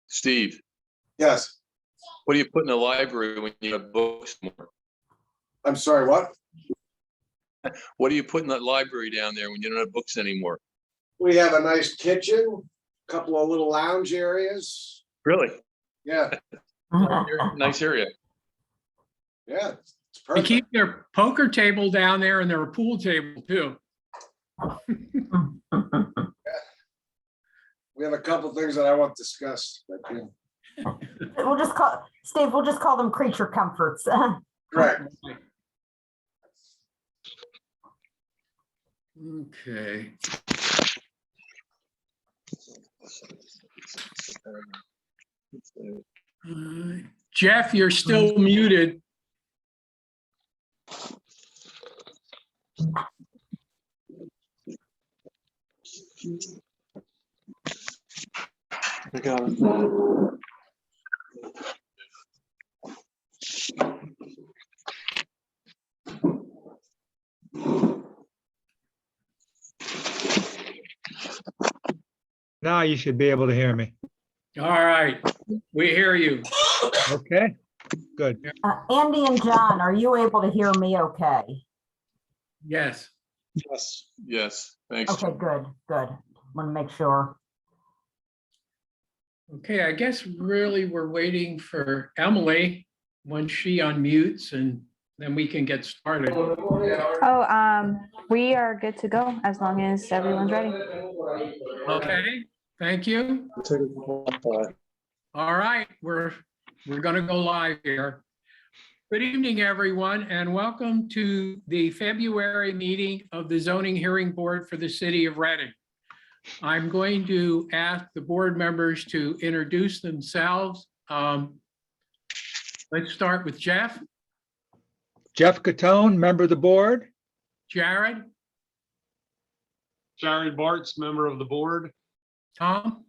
Steve, Yes. what do you put in the library when you have books more? I'm sorry, what? What do you put in that library down there when you don't have books anymore? We have a nice kitchen, a couple of little lounge areas. Really? Yeah, Nice area. yeah. It's They perfect. keep their poker table down there and their pool table too. We have a couple things that I want discussed, but yeah. We'll just call, Steve, we'll just call them creature comforts. Correct. Okay. Jeff, you're still muted. I got it. Now you should be able to hear me. All right, we hear you. Okay, good. Andy and John, are you able to hear me okay? Yes. Yes. Yes, thanks. Okay, good, good. Want to make sure. Okay, I guess really we're waiting for Emily when she unmutes and then we can get started. Oh, we are good to go as long as everyone's ready. Okay, thank you. All right, we're gonna go live here. Good evening, everyone, and welcome to the February meeting of the Zoning Hearing Board for the City of Reading. I'm going to ask the board members to introduce themselves. Let's start with Jeff. Jeff Catone, member of the board. Jared, Jared Bartz, member of the board. Tom,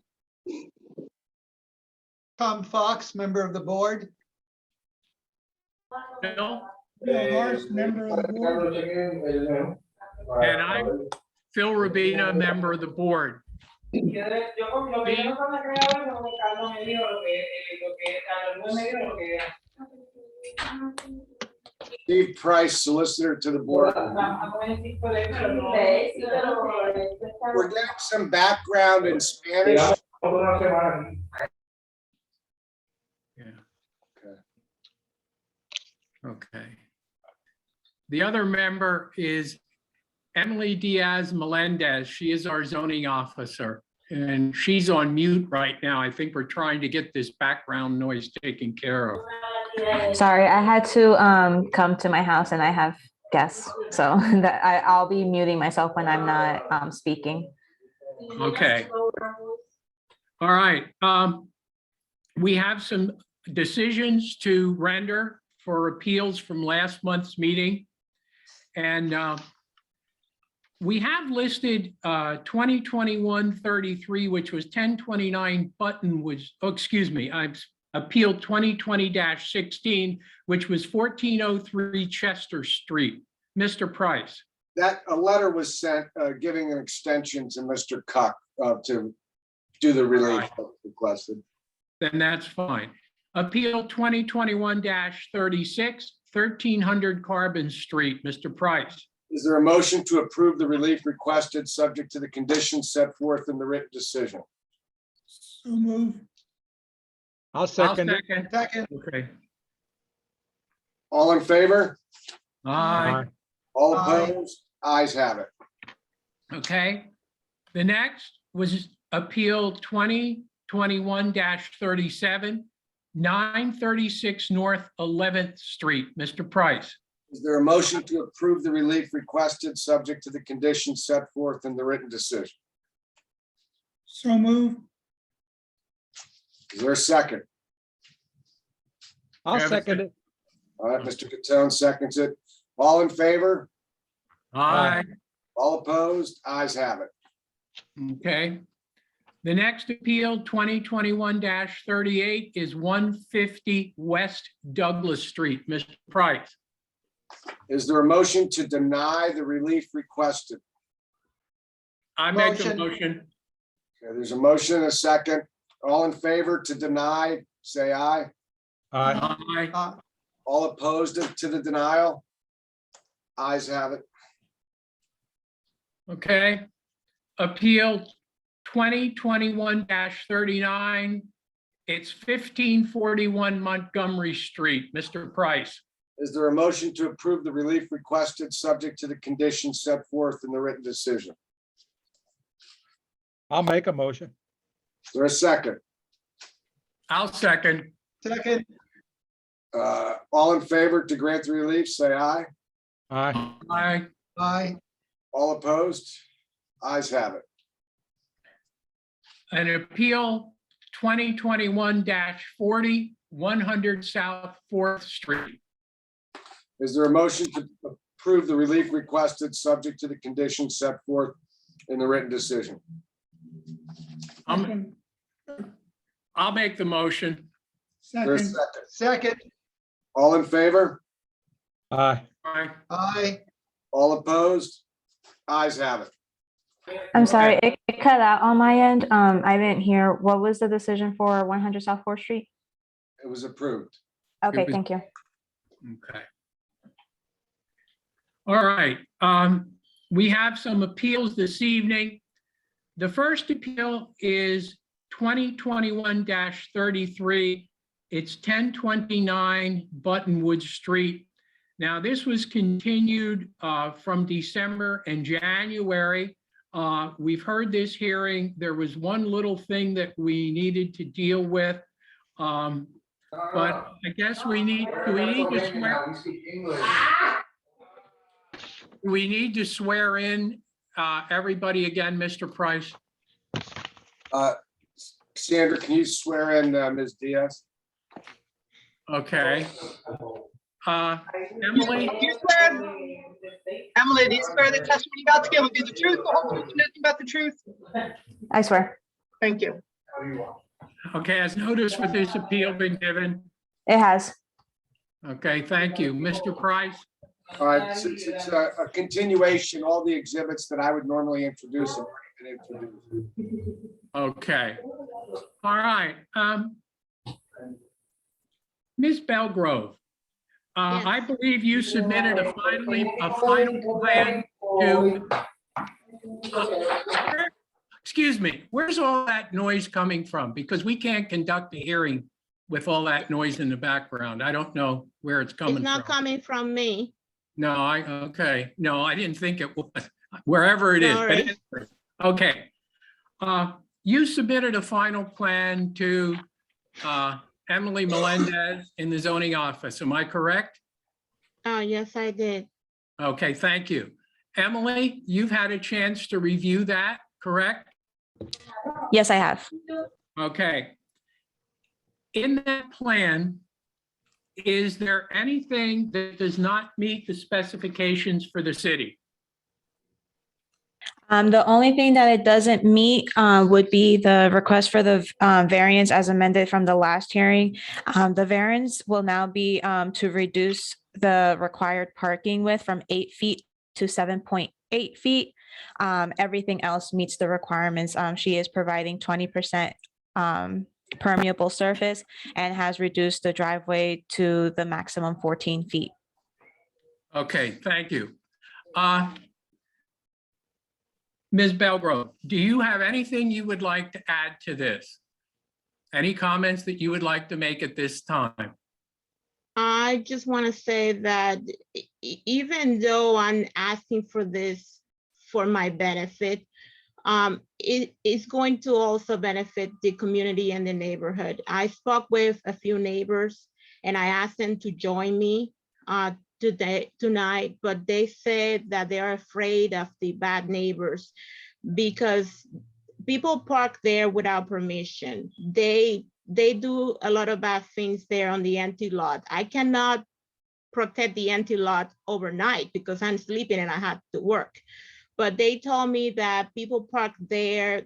Tom Fox, member of the board. Bill, Bill Morris, member of the board. and I'm Phil Rabina, member of the board. Steve Price, solicitor to the board. We're getting some background in Spanish. Yeah. Okay. The other member is Emily Diaz Melendez. She is our zoning officer and she's on mute right now. I think we're trying to get this background noise taken care of. Sorry, I had to come to my house and I have guests, so that I'll be muting myself when I'm not speaking. Okay. All right. We have some decisions to render for appeals from last month's meeting. And we have listed 2021-33, which was 1029 Buttonwood, oh, excuse me, I've appealed 2020-16, which was 1403 Chester Street. Mr. Price. That a letter was sent giving an extension to Mr. Cuck to do the relief requested. Then that's fine. Appeal 2021-36, 1300 Carbon Street. Mr. Price. Is there a motion to approve the relief requested, subject to the conditions set forth in the written decision? So move. I'll I'll second it. second. Okay. All in favor? Aye. All Aye. opposed? Ayes have it. Okay. The next was Appeal 2021-37, 936 North 11th Street. Mr. Price. Is there a motion to approve the relief requested, subject to the conditions set forth in the written decision? So move. Is there a second? I'll Have a second it. All right, Mr. Catone seconds it. All in favor? Aye. All opposed? Ayes have it. Okay. The next appeal, 2021-38, is 150 West Douglas Street. Mr. Price. Is there a motion to deny the relief requested? I make the Motion. motion. Okay, there's a motion and a second. All in favor to deny, say aye. Aye. Aye. All opposed to the denial? Ayes have it. Okay. Appeal 2021-39. It's 1541 Montgomery Street. Mr. Price. Is there a motion to approve the relief requested, subject to the conditions set forth in the written decision? I'll make a motion. Is there a second? I'll second. Second. All in favor to grant the relief, say aye. Aye. Aye. Aye. All opposed? Ayes have it. An appeal 2021-40, 100 South 4th Street. Is there a motion to approve the relief requested, subject to the conditions set forth in the written decision? I'll make the motion. Is there a Second. second? Second. All in favor? Aye. Aye. Aye. All opposed? Ayes have it. I'm sorry, it cut out on my end. I didn't hear, what was the decision for 100 South 4th Street? It was approved. Okay, was- thank you. Okay. All right, we have some appeals this evening. The first appeal is 2021-33. It's 1029 Buttonwood Street. Now, this was continued from December and January. We've heard this hearing. There was one little thing that we needed to deal with. But I guess we need to swear in everybody again, Mr. Price. Sandra, can you swear in Ms. Diaz? Okay. Emily, You swear, Emily, do you swear the testimony you're about to give will be the truth, the whole truth, and nothing but the truth? I swear. Thank you. okay, has notice for this appeal been given? It has. Okay, thank you. Mr. Price? All right, since it's a continuation, all the exhibits that I would normally introduce have already been introduced. Okay. All right. Ms. Belgrove, I believe you submitted a final plan to, excuse me, where's all that noise coming from? Because we can't conduct a hearing with all that noise in the background. I don't know where it's coming It's from. not coming from me. No, okay. No, I didn't think it was, wherever it is. but Sorry. anyway, okay. You submitted a final plan to Emily Melendez in the zoning office. Am I correct? Yes, I did. Okay, thank you. Emily, you've had a chance to review that, correct? Yes, I have. Okay. In that plan, is there anything that does not meet the specifications for the city? The only thing that it doesn't meet would be the request for the variance as amended from the last hearing. The variance will now be to reduce the required parking width from 8 feet to 7.8 feet. Everything else meets the requirements. She is providing 20% permeable surface and has reduced the driveway to the maximum 14 feet Okay, thank you. Ms. Belgrove, do you have anything you would like to add to this? Any comments that you would like to make at this time? I just want to say that even though I'm asking for this for my benefit, it is going to also benefit the community and the neighborhood. I spoke with a few neighbors and I asked them to join me tonight, but they said that they are afraid of the bad neighbors because people park there without permission. They do a lot of bad things there on the empty lot. I cannot protect the empty lot overnight because I'm sleeping and I have to work. But they told me that people park there,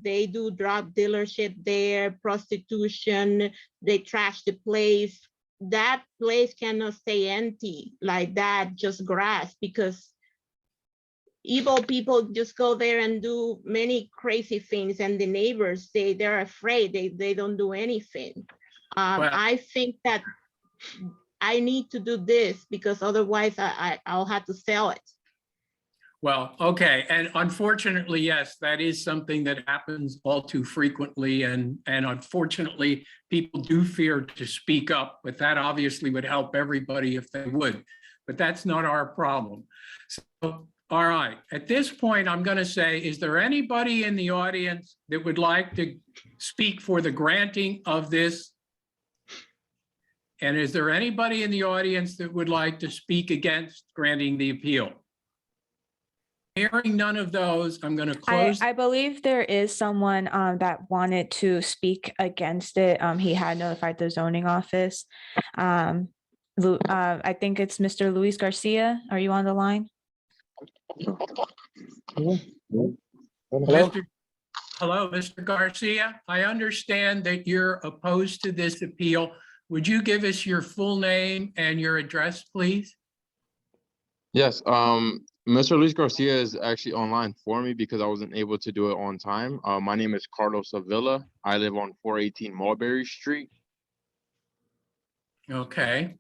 they do drug dealership there, prostitution, they trash the place. That place cannot stay empty like that, just grass, because evil people just go there and do many crazy things, and the neighbors, they're afraid, they don't do anything. Well- I think that I need to do this because otherwise I'll have to sell it. Well, okay, and unfortunately, yes, that is something that happens all too frequently, and unfortunately, people do fear to speak up, but that obviously would help everybody if they would, but that's not our problem. So, all right, at this point, I'm going to say, is there anybody in the audience that would like to speak for the granting of this? And is there anybody in the audience that would like to speak against granting the appeal? Hearing none of those, I'm going to close. I believe there is someone that wanted to speak against it. He had notified the zoning office. I think it's Mr. Luis Garcia. Are you on the line? Hello, Mr. Garcia. I understand that you're opposed to this appeal. Would you give us your full name and your address, please? Yes, Mr. Luis Garcia is actually online for me because I wasn't able to do it on time. My name is Carlos Avila. I live on 418 Mulberry Street. Okay.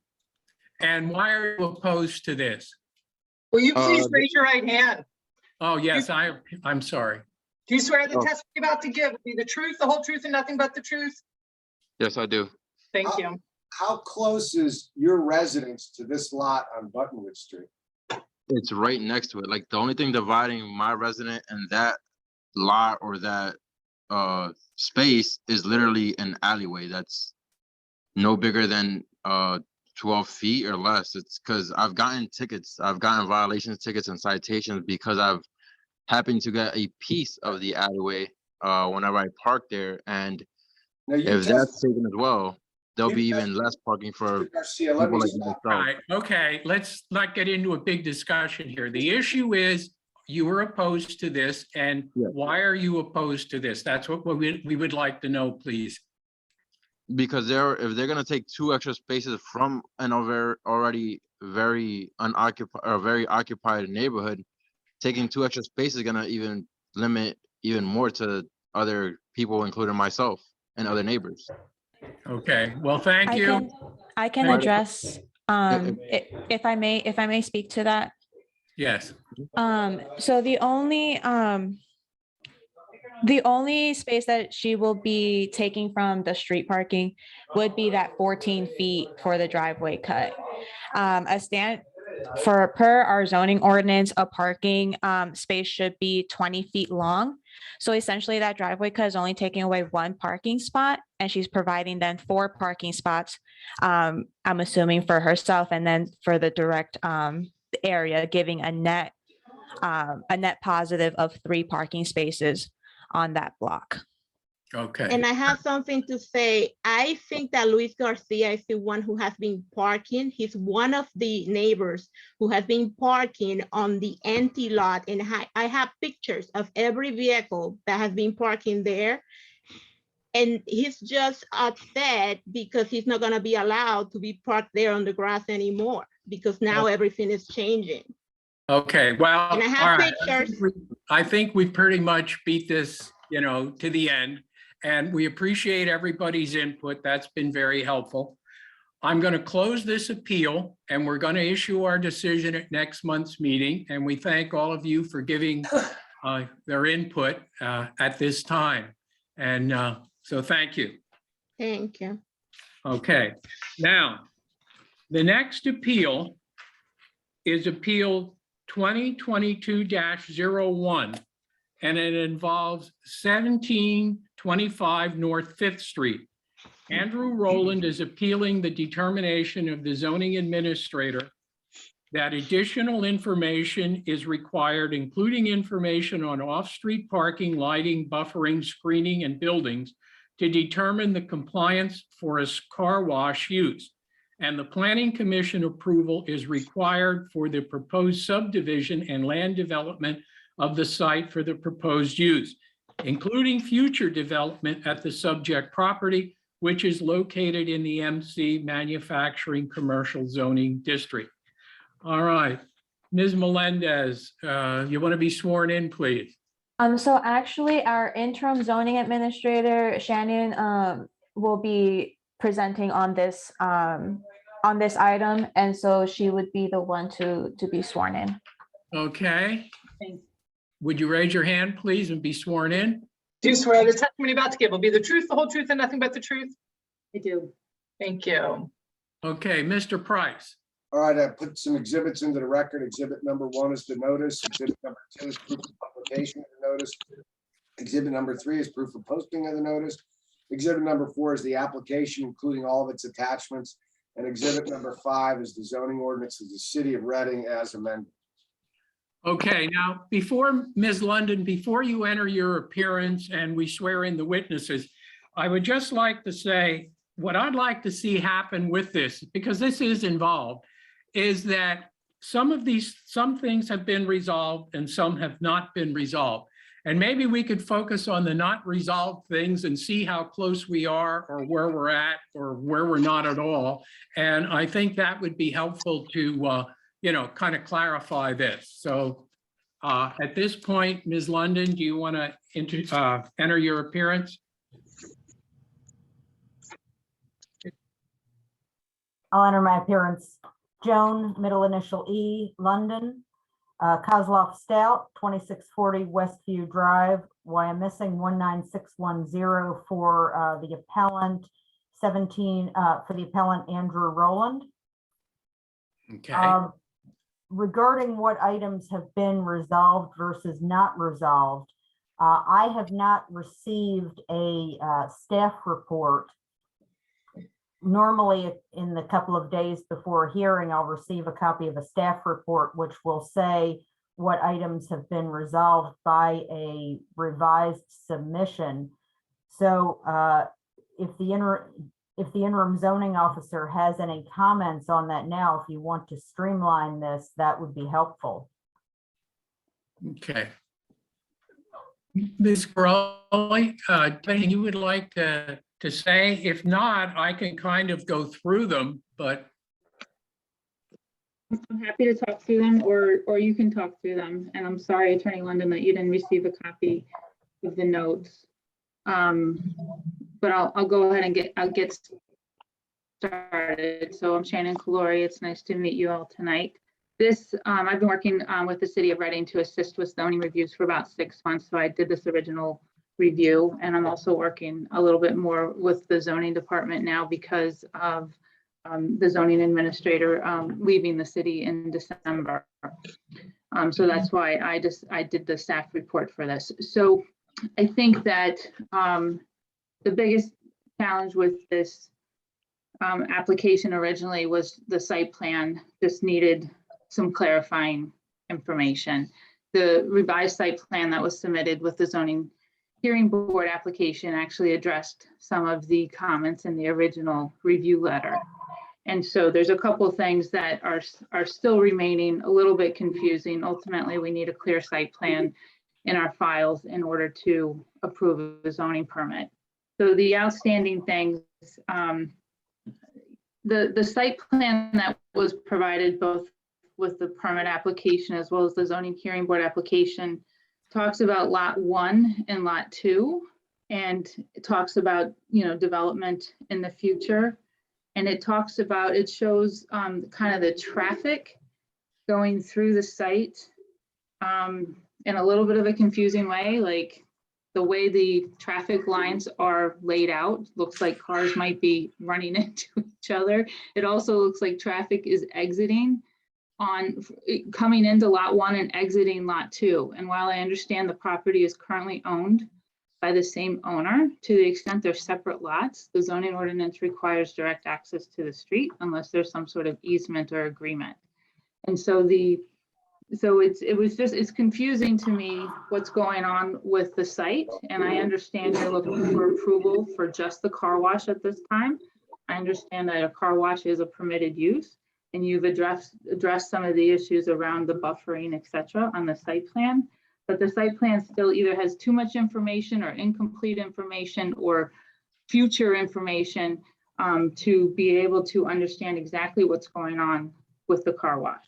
And why are you opposed to this? Will you please raise your right hand? Oh, yes, I'm sorry. Do you swear the Oh. testimony you're about to give will be the truth, the whole truth, and nothing but the truth? Yes, I do. Thank you. How close is your residence to this lot on Buttonwood Street? It's right next to it. Like the only thing dividing my resident and that lot or that space is literally an alleyway that's no bigger than 12 feet or less. It's because I've gotten tickets. I've gotten violations tickets and citations because I've happened to get a piece of the alleyway whenever I park there. And Now, you if that's taken as well, there'll be you even less parking for Mr. Garcia, let people me like stop. All myself. right, okay, let's not get into a big discussion here. The issue is you were opposed to this, and Yeah. why are you opposed to this? That's what we would like to know, please. Because if they're gonna take 2 extra spaces from an already very unoccupied or very occupied neighborhood, taking 2 extra spaces is gonna even limit even more to other people, including myself and other neighbors. Okay, well, thank you. I can Right. address, if I may speak to that. Yes, So the only space that she will be taking from the street parking would be that 14 feet for the driveway cut. Per our zoning ordinance, a parking space should be 20 feet long. So essentially that driveway cut is only taking away 1 parking spot, and she's providing then 4 parking spots, I'm assuming for herself, and then for the direct area, giving a net positive of 3 parking spaces on that block. okay. And I have something to say. I think that Luis Garcia is the one who has been parking. He's one of the neighbors who has been parking on the empty lot. And I have pictures of every vehicle that has been parking there. And he's just upset because he's not gonna be allowed to be parked there on the grass anymore because now everything is changing. Okay, well, And I all have right. pictures. I think we pretty much beat this, to the end, and we appreciate everybody's input. That's been very helpful. I'm going to close this appeal and we're going to issue our decision at next month's meeting. And we thank all of you for giving their input at this time. And so thank you. Thank you. Okay, now, the next appeal is Appeal 2022-01, and it involves 1725 North Fifth Street. Andrew Rowland is appealing the determination of the zoning administrator that additional information is required, including information on off-street parking, lighting, buffering, screening, and buildings to determine the compliance for a car wash use. And the Planning Commission approval is required for the proposed subdivision and land development of the site for the proposed use, including future development at the subject property, which is located in the MC Manufacturing Commercial Zoning District. All right, Ms. Melendez, you want to be sworn in, please? So actually, our interim zoning administrator, Shannon, will be presenting on this item, and so she would be the one to be sworn in. Okay. Would you raise your hand, please, and be sworn in? Do you swear the testimony about to give will be the truth, the whole truth, and nothing but the truth? I do. Thank you. Okay, Mr. Price. All right, I put some exhibits into the record. Exhibit number 1 is the notice. Exhibit number 2 is proof of publication of the notice. Exhibit number 3 is proof of posting of the notice. Exhibit number 4 is the application, including all of its attachments. And exhibit number 5 is the zoning ordinance of the city of Reading as amended. Okay, now, before Ms. London, before you enter your appearance and we swear in the witnesses, I would just like to say, what I'd like to see happen with this, because this is involved, is that some things have been resolved and some have not been resolved. And maybe we could focus on the not resolved things and see how close we are or where we're at or where we're not at all. And I think that would be helpful to, kind of clarify this. So at this point, Ms. London, do you want to enter your appearance? I'll enter my appearance. Joan, middle initial E, London. Kozloff Stout, 2640 Westview Drive, Wyomissing 19610 for the appellant, for the appellant Andrew Rowland. Okay. Regarding what items have been resolved versus not resolved, I have not received a staff report. Normally, in the couple of days before a hearing, I'll receive a copy of a staff report, which will say what items have been resolved by a revised submission. So if the interim zoning officer has any comments on that now, if you want to streamline this, that would be helpful. Okay. Ms. Crowley, anything you would like to say? If not, I can kind of go through them, but. I'm happy to talk through them, or you can talk through them. And I'm sorry, Attorney London, that you didn't receive a copy of the notes. But I'll go ahead and get started. So I'm Shannon Calori. It's nice to meet you all tonight. I've been working with the City of Reading to assist with zoning reviews for about 6 months. So I did this original review, and I'm also working a little bit more with the zoning department now because of the zoning administrator leaving the city in December. So that's why I did the staff report for this. So I think that the biggest challenge with this application originally was the site plan just needed some clarifying information. The revised site plan that was submitted with the zoning hearing board application actually addressed some of the comments in the original review letter. And so there's a couple of things that are still remaining a little bit confusing. Ultimately, we need a clear site plan in our files in order to approve a zoning permit. So the outstanding things, the site plan that was provided both with the permit application as well as the zoning hearing board application talks about lot 1 and lot 2, and it talks about, development in the future And it talks about, it shows kind of the traffic going through the site in a little bit of a confusing way, like the way the traffic lines are laid out, looks like cars might be running into each other. It also looks like traffic is exiting coming into lot 1 and exiting lot 2. And while I understand the property is currently owned by the same owner, to the extent they're separate lots, the zoning ordinance requires direct access to the street unless there's some sort of easement or agreement. And so it's confusing to me what's going on with the site. And I understand you're looking for approval for just the car wash at this time. I understand that a car wash is a permitted use, and you've addressed some of the issues around the buffering, et cetera, on the site plan. But the site plan still either has too much information or incomplete information or future information to be able to understand exactly what's going on with the car wash.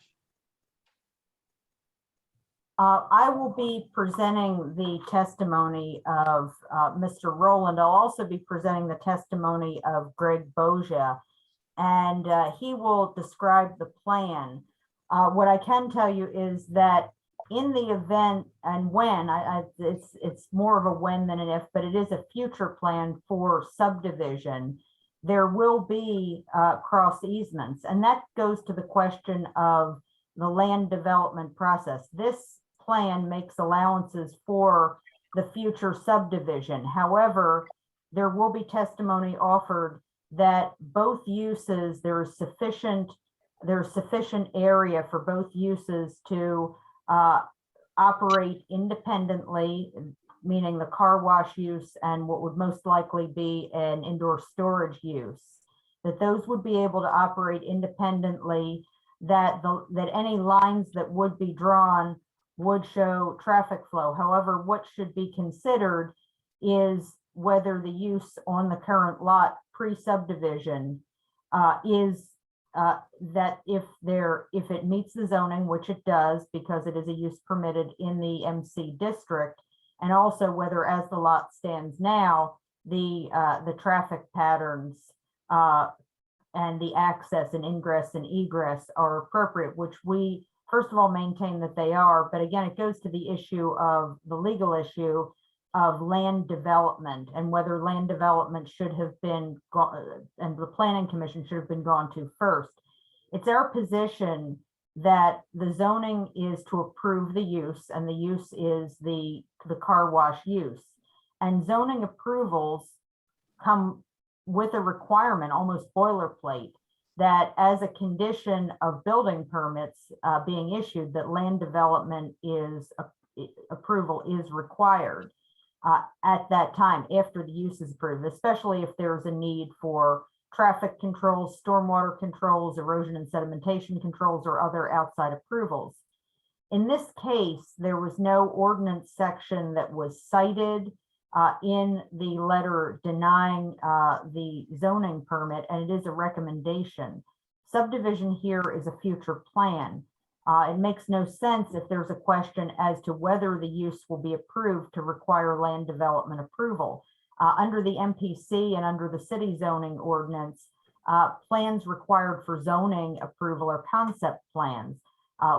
I will be presenting the testimony of Mr. Rowland. I'll also be presenting the testimony of Greg Boja, and he will describe the plan. What I can tell you is that in the event and when, it's more of a when than an if, but it is a future plan for subdivision, there will be cross easements. And that goes to the question of the land development process. This plan makes allowances for the future subdivision. However, there will be testimony offered that both uses, there's sufficient area for both uses to operate independently, meaning the car wash use and what would most likely be an indoor storage use, that those would be able to operate independently, that any lines that would be drawn would show traffic flow. However, what should be considered is whether the use on the current lot pre-subdivision is that if it meets the zoning, which it does because it is a use permitted in the MC district, and also whether as the lot stands now, the traffic patterns and the access and ingress and egress are appropriate, which we first of all maintain that they are. But again, it goes to the issue of the legal issue of land development and whether land development should have been and the planning commission should have been gone to first. It's our position that the zoning is to approve the use, and the use is the car wash use. And zoning approvals come with a requirement, almost boilerplate, that as a condition of building permits being issued, that land development approval is required at that time after the use is approved, especially if there's a need for traffic controls, stormwater controls, erosion and sedimentation controls, or other outside approvals. In this case, there was no ordinance section that was cited in the letter denying the zoning permit, and it is a recommendation. Subdivision here is a future plan. It makes no sense if there's a question as to whether the use will be approved to require land development approval. Under the MPC and under the city zoning ordinance, plans required for zoning approval are concept plans.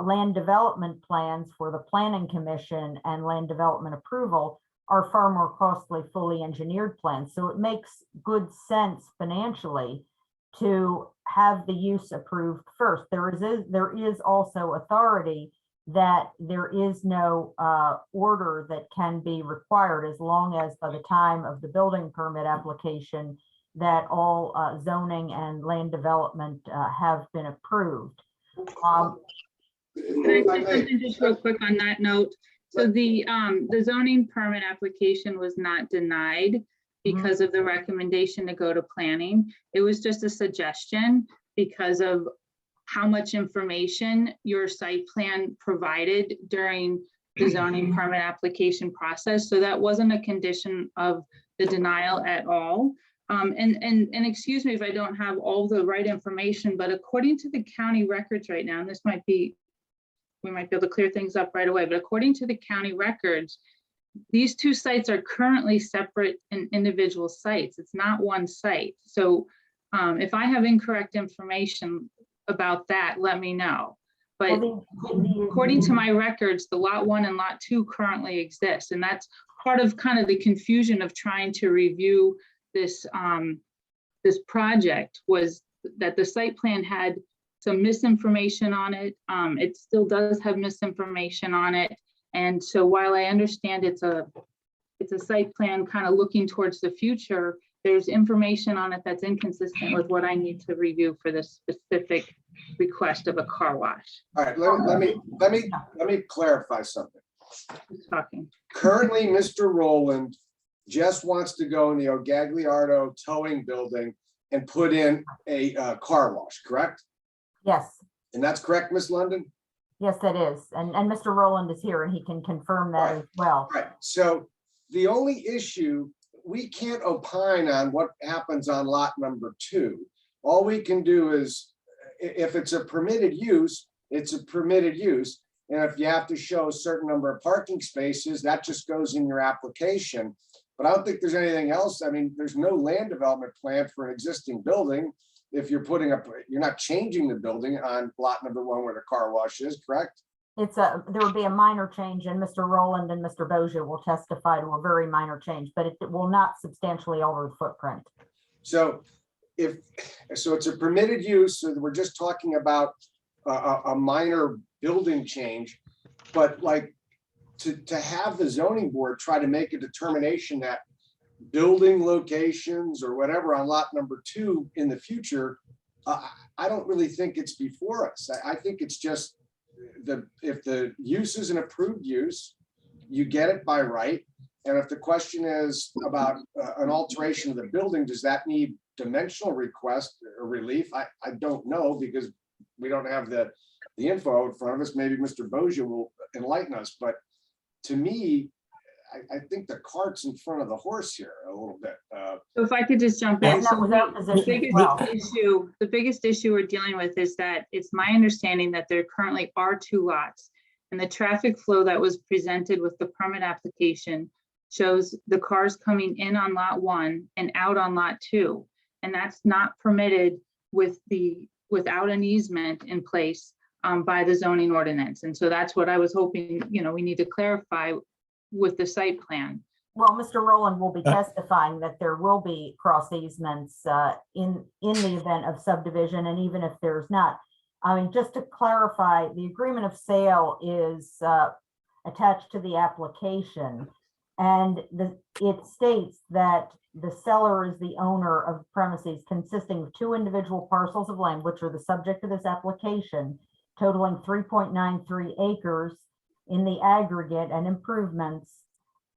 Land development plans for the planning commission and land development approval are far more costly, fully engineered plans. So it makes good sense financially to have the use approved first. There is also authority that there is no order that can be required as long as by the time of the building permit application that all zoning and land development have been approved. Can I say something just real quick on that note? So the zoning permit application was not denied because of the recommendation to go to planning. It was just a suggestion because of how much information your site plan provided during the zoning permit application process. So that wasn't a condition of the denial at all. And excuse me if I don't have all the right information, but according to the county records right now, and this might be, we might be able to clear things up right away, but according to the county records, these two sites are currently separate and individual sites. It's not one site. So If I have incorrect information about that, let me know. But according to my records, the lot 1 and lot 2 currently exist. And that's part of kind of the confusion of trying to review this, this project, was that the site plan had some misinformation on it. It still does have misinformation on it. And so while I understand it's a site plan kind of looking towards the future, there's information on it that's inconsistent with what I need to review for this specific request of a car wash. All right, let me clarify something. Who's talking? Currently, Mr. Rowland just wants to go in the Ogagliardo towing building and put in a car wash, correct? Yes, And that's correct, Ms. London? yes, that is. And Mr. Rowland is here and he can confirm that Right. as well. Right, so the only issue, we can't opine on what happens on lot number 2. All we can do is, if it's a permitted use, it's a permitted use. And if you have to show a certain number of parking spaces, that just goes in your application. But I don't think there's anything else. I mean, there's no land development plan for an existing building. If you're putting up, you're not changing the building on lot number 1 where the car wash is, correct? There would be a minor change, and Mr. Rowland and Mr. Bozier will testify to a very minor change, but it will not substantially alter the footprint. So so it's a permitted use, so we're just talking about a minor building change. But like, to have the zoning board try to make a determination that building locations or whatever on lot number 2 in the future, I don't really think it's before us. I think it's just if the use is an approved use, you get it by right. And if the question is about an alteration of the building, does that need dimensional request or relief? I don't know, because we don't have the info in front of us. Maybe Mr. Bozier will enlighten us, but to me, I think the cart's in front of the horse here a little bit. So if I could just jump in. And that So was our position as well. the biggest issue we're dealing with is that it's my understanding that there currently are 2 lots. And the traffic flow that was presented with the permit application shows the cars coming in on lot 1 and out on lot 2. And that's not permitted without an easement in place by the zoning ordinance. And so that's what I was hoping, we need to clarify with the site plan. Well, Mr. Rowland will be testifying that there will be cross easements in the event of subdivision, and even if there's not. I mean, just to clarify, the agreement of sale is attached to the application, and it states that the seller is the owner of premises consisting of 2 individual parcels of land, which are the subject of this application, totaling 3.93 acres in the aggregate and improvements.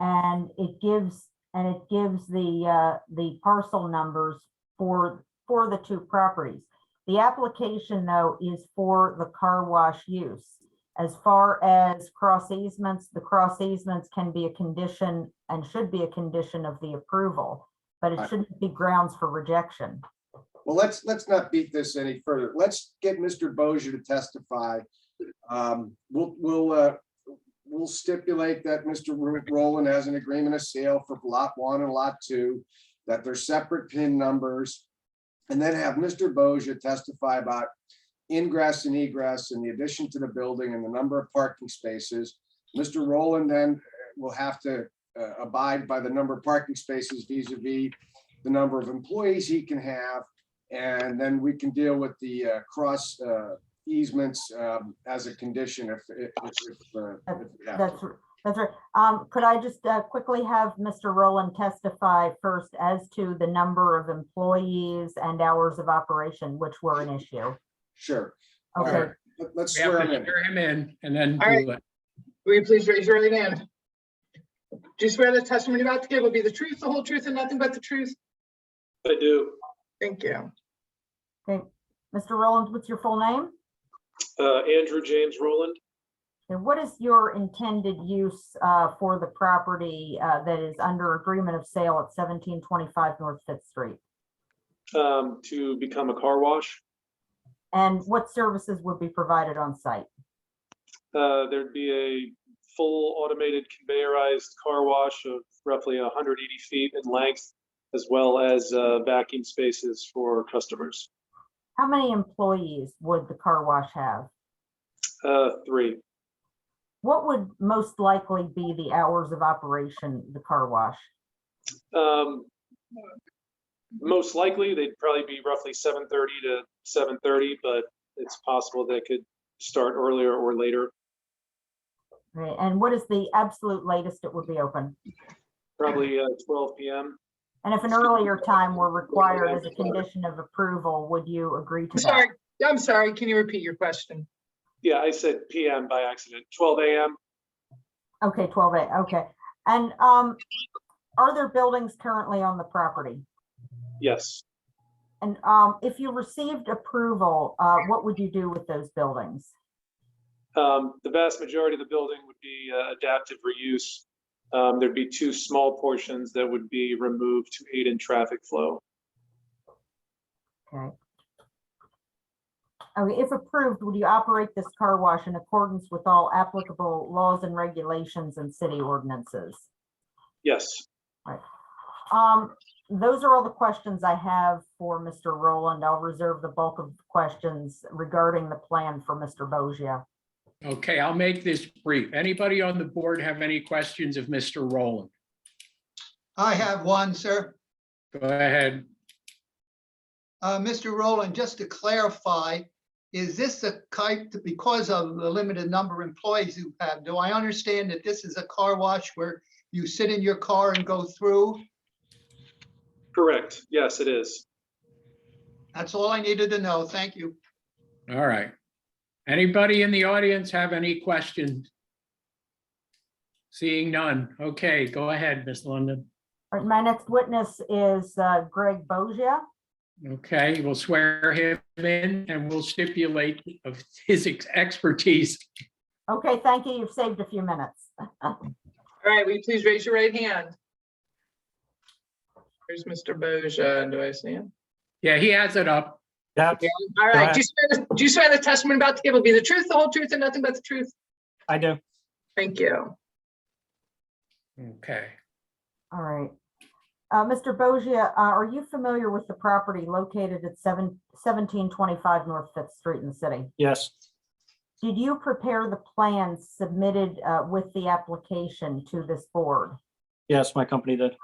And it gives the parcel numbers for the 2 properties. The application, though, is for the car wash use. As far as cross easements, the cross easements can be a condition and should be a condition of the approval, but it shouldn't be grounds for rejection. Well, let's not beat this any further. Let's get Mr. Bozier to testify. We'll stipulate that Mr. Rowland has an agreement of sale for lot 1 and lot 2, that they're separate PIN numbers, and then have Mr. Bozier testify about ingress and egress and the addition to the building and the number of parking spaces. Mr. Rowland then will have to abide by the number of parking spaces vis-a-vis the number of employees he can have, and then we can deal with the cross easements as a condition if That's right. Could I just quickly have Mr. Rowland testify first as to the number of employees and hours of operation, which were an issue? Sure. Okay. All right. Let's We have swear to him in. swear him in and then All right. do it. Will you please raise your right hand? Do you swear the testimony you're about to give will be the truth, the whole truth, and nothing but the truth? I do. Thank you. Okay. Mr. Rowland, what's your full name? Andrew James Rowland. And what is your intended use for the property that is under agreement of sale at 1725 North Fifth Street? To become a car wash. And what services would be provided on site? There'd be a full automated conveyorized car wash of roughly 180 feet in length as well as vacuum spaces for customers. How many employees would the car wash have? 3. What would most likely be the hours of operation, of the car wash? Most likely, they'd probably be roughly 7:30 to 7:30, but it's possible they could start earlier or later, Right, and what is the absolute latest it would be open? probably 12 p.m. And if an earlier time were required as a condition of approval, would you agree to that? I'm sorry, can you repeat your question? Yeah, I said PM by accident, 12 a.m. Okay, 12A, okay. And are there buildings currently on the property? Yes. And if you received approval, what would you do with those buildings? The vast majority of the building would be adaptive reuse. There'd be 2 small portions that would be removed to aid in traffic flow. Okay. Okay, if approved, would you operate this car wash in accordance with all applicable laws and regulations and city ordinances? Yes. Those are all the questions I have for Mr. Rowland. I'll reserve the bulk of questions regarding the plan for Mr. Bogia. Okay, I'll make this brief. Anybody on the board have any questions of Mr. Rowland? I have one, sir. Go ahead. Mr. Rowland, just to clarify, is this a type, because of the limited number of employees you have, do I understand that this is a car wash where you sit in your car and go through? Correct. Yes, it is. That's all I needed to know. Thank you. All right. Anybody in the audience have any questions? Seeing none. Okay, go ahead, Ms. London. All right, my next witness is Greg Bogia. Okay, we'll swear him in and we'll stipulate of his expertise. Okay, thank you. You've saved a few minutes. All right, will you please raise your right hand? Here's Mr. Bogia. Do I see him? Yeah, he has it up. Yeah, All right, ahead. do you swear the testimony about to give will be the truth, the whole truth, and nothing but the truth? I do. Thank you. Okay. All right. Mr. Bogia, are you familiar with the property located at 1725 North Fifth Street in the city? Yes, Did you prepare the plans submitted with the application to this board? yes, my company did.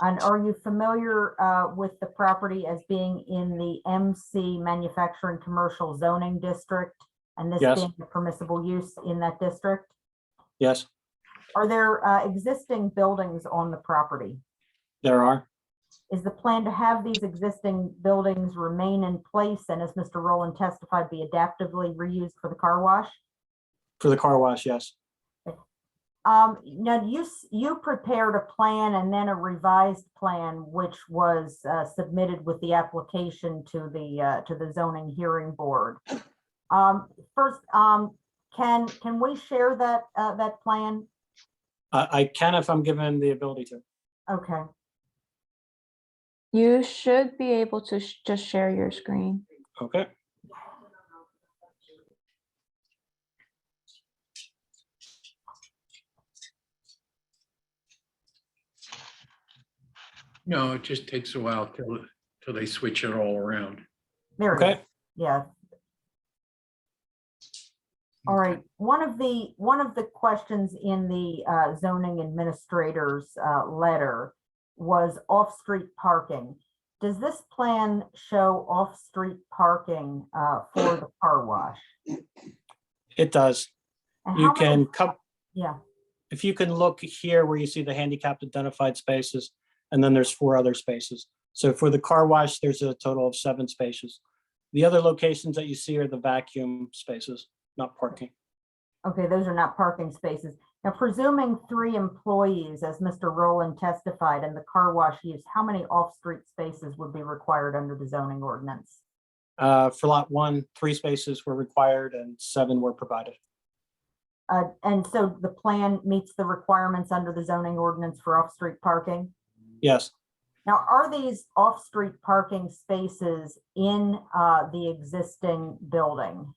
And are you familiar with the property as being in the MC Manufacturing Commercial Zoning District? And this Yes. being the permissible use in that district? Yes, Are there existing buildings on the property? there are. Is the plan to have these existing buildings remain in place and, as Mr. Rowland testified, be adaptively reused for the car wash? For the car wash, yes. Now you prepared a plan and then a revised plan, which was submitted with the application to the zoning hearing board. First, can we share that plan? I can if I'm given the ability to. Okay. You should be able to just share your screen. Okay. No, it just takes a while till they switch it all around. There it is. Okay. Yeah. All right. One of the questions in the zoning administrator's letter was off-street parking. Does this plan show off-street parking for the car wash? It does. And You how many- can come, Yeah. if you can look here where you see the handicapped identified spaces, and then there's 4 other spaces. So for the car wash, there's a total of 7 spaces. The other locations that you see are the vacuum spaces, not parking. Okay, those are not parking spaces. Now, presuming 3 employees, as Mr. Rowland testified, in the car wash use, how many off-street spaces would be required under the zoning ordinance? For lot 1, 3 spaces were required and 7 were provided. And so the plan meets the requirements under the zoning ordinance for off-street parking? Yes, Now, are these off-street parking spaces in the existing building?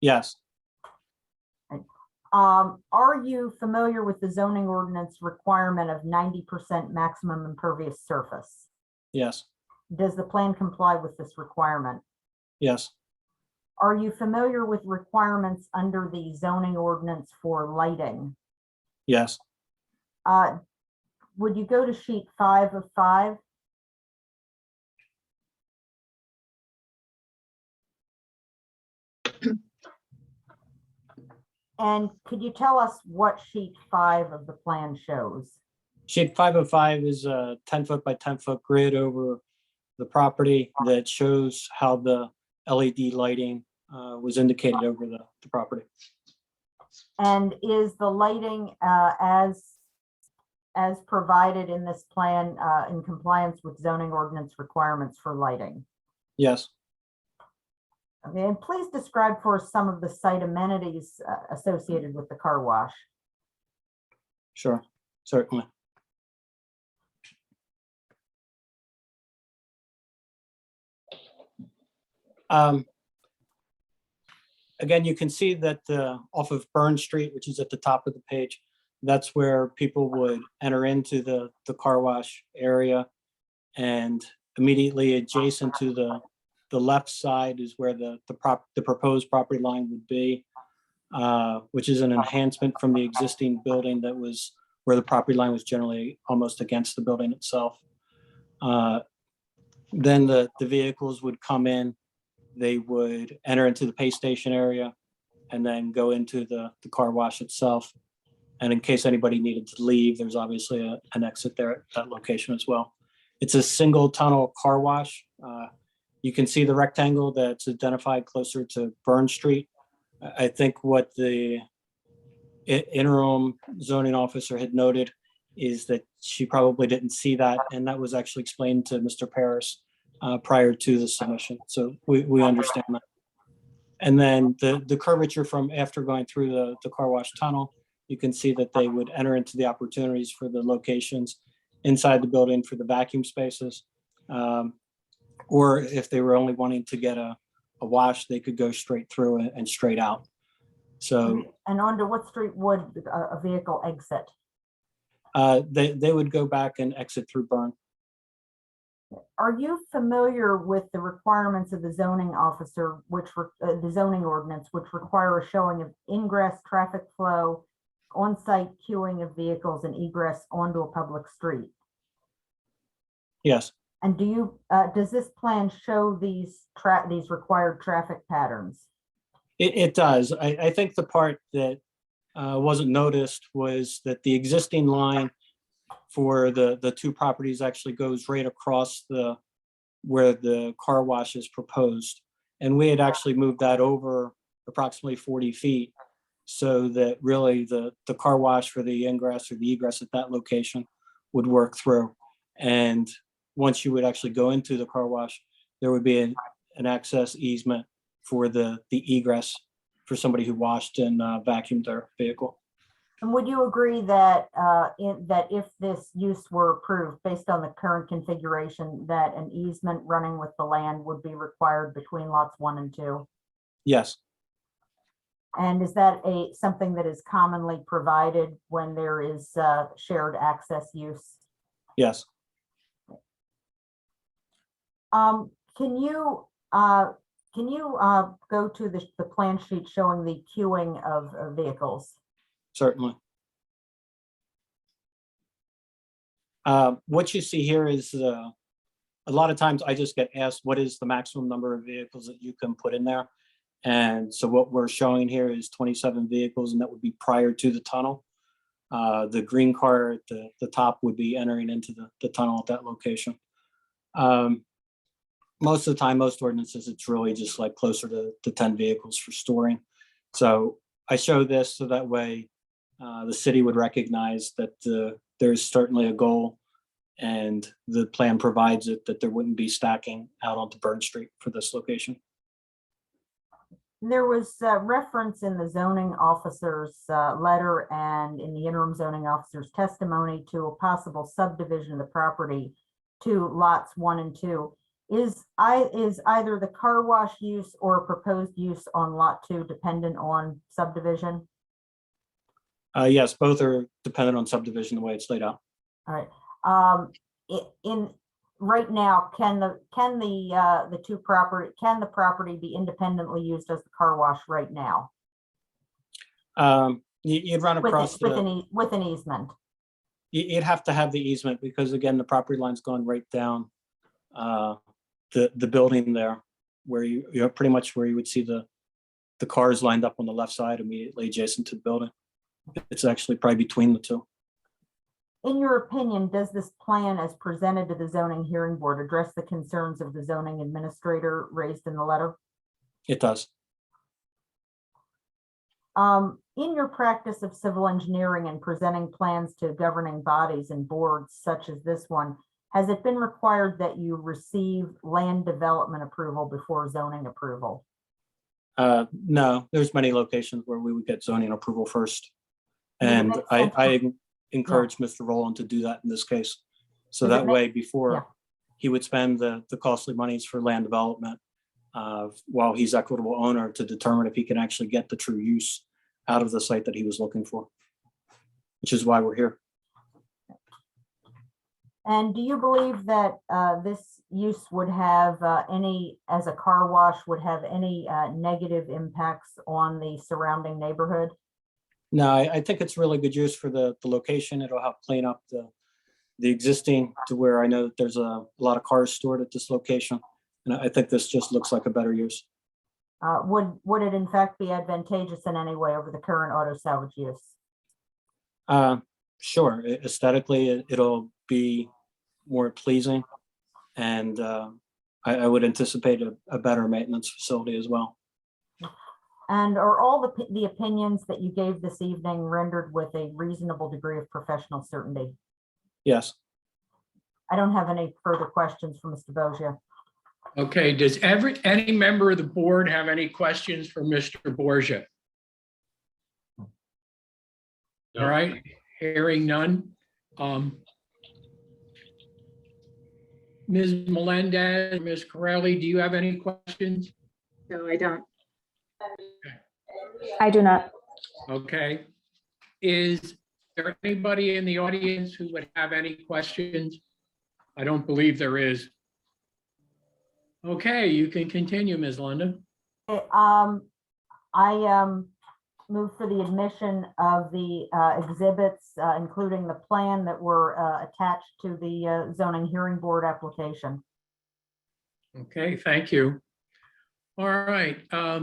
yes, Are you familiar with the zoning ordinance requirement of 90% maximum impervious surface? Yes, Does the plan comply with this requirement? yes, Are you familiar with requirements under the zoning ordinance for lighting? yes, Would you go to sheet 5 of 5? And could you tell us what sheet 5 of the plan shows? sheet 505 is a 10-foot by 10-foot grid over the property that shows how the LED lighting was indicated over the property. And is the lighting as provided in this plan in compliance with zoning ordinance requirements for lighting? Yes, Okay, and please describe for us some of the site amenities associated with the car wash. sure, certainly. Again, you can see that off of Burn Street, which is at the top of the page, that's where people would enter into the car wash area. And immediately adjacent to the left side is where the proposed property line would be, which is an enhancement from the existing building that was where the property line was generally almost against the building itself. Then the vehicles would come in, they would enter into the pay station area and then go into the car wash itself. And in case anybody needed to leave, there's obviously an exit there at that location as well. It's a single tunnel car wash. You can see the rectangle that's identified closer to Burn Street. I think what the interim zoning officer had noted is that she probably didn't see that, and that was actually explained to Mr. Paris prior to the submission. So we understand that. And then the curvature from after going through the car wash tunnel, you can see that they would enter into the opportunities for the locations inside the building for the vacuum spaces. Or if they were only wanting to get a wash, they could go straight through and straight out. So And onto what street would a vehicle exit? they would go back and exit through Burn. Are you familiar with the requirements of the zoning officer, the zoning ordinance, which require a showing of ingress traffic flow, on-site queuing of vehicles and egress onto a public street? Yes, And does this plan show these required traffic patterns? it does. I think the part that wasn't noticed was that the existing line for the two properties actually goes right across where the car wash is proposed. And we had actually moved that over approximately 40 feet so that really the car wash for the ingress or the egress at that location would work through. And once you would actually go into the car wash, there would be an access easement for the egress for somebody who washed and vacuumed their vehicle. And would you agree that that if this use were approved based on the current configuration, that an easement running with the land would be required between lots 1 and 2? Yes, And is that something that is commonly provided when there is shared access use? yes. Can you go to the plan sheet showing the queuing of vehicles? Certainly. What you see here is a lot of times I just get asked, what is the maximum number of vehicles that you can put in there? And so what we're showing here is 27 vehicles, and that would be prior to the tunnel. The green car at the top would be entering into the tunnel at that location. Most of the time, most ordinances, it's really just like closer to 10 vehicles for storing. So I show this so that way the city would recognize that there's certainly a goal, and the plan provides it that there wouldn't be stacking out onto Burn Street for this location. There was reference in the zoning officer's letter and in the interim zoning officer's testimony to a possible subdivision of the property to lots 1 and 2. Is either the car wash use or proposed use on lot 2 dependent on subdivision? Yes, both are dependent on subdivision, the way it's laid out. All right. Right now, can the property be independently used as the car wash right now? You'd run across With an easement? you'd have to have the easement because again, the property line's gone right down the building there where you're pretty much where you would see the cars lined up on the left side immediately adjacent to the building. It's actually probably between the two. In your opinion, does this plan as presented to the zoning hearing board address the concerns of the zoning administrator raised in the letter? It does. In your practice of civil engineering and presenting plans to governing bodies and boards such as this one, has it been required that you receive land development approval before zoning approval? No, there's many locations where we would get zoning approval first. Does it And make sense I encourage Mr. Rowland to do that in this case. So Does it that make- way, before Yeah. he would spend the costly monies for land development, while he's equitable owner to determine if he can actually get the true use out of the site that he was looking for, which is why we're here. And do you believe that this use would have as a car wash, would have any negative impacts on the surrounding neighborhood? No, I think it's really good use for the location. It'll help clean up the existing to where I know that there's a lot of cars stored at this location. And I think this just looks like a better use. Would it in fact be advantageous in any way over the current auto salvage use? Sure, aesthetically, it'll be more pleasing. And I would anticipate a better maintenance facility as well. And are all the opinions that you gave this evening rendered with a reasonable degree of professional certainty? Yes. I don't have any further questions for Mr. Bosia. Okay, does any member of the board have any questions for Mr. Borgia? All right, hearing none. Ms. Melendez, Ms. Corelli, do you have any questions? No, I don't. I do not. Okay. Is there anybody in the audience who would have any questions? I don't believe there is. Okay, you can continue, Ms. London. I move for the admission of the exhibits, including the plan that were attached to the zoning hearing board application. Okay, thank you. All right. At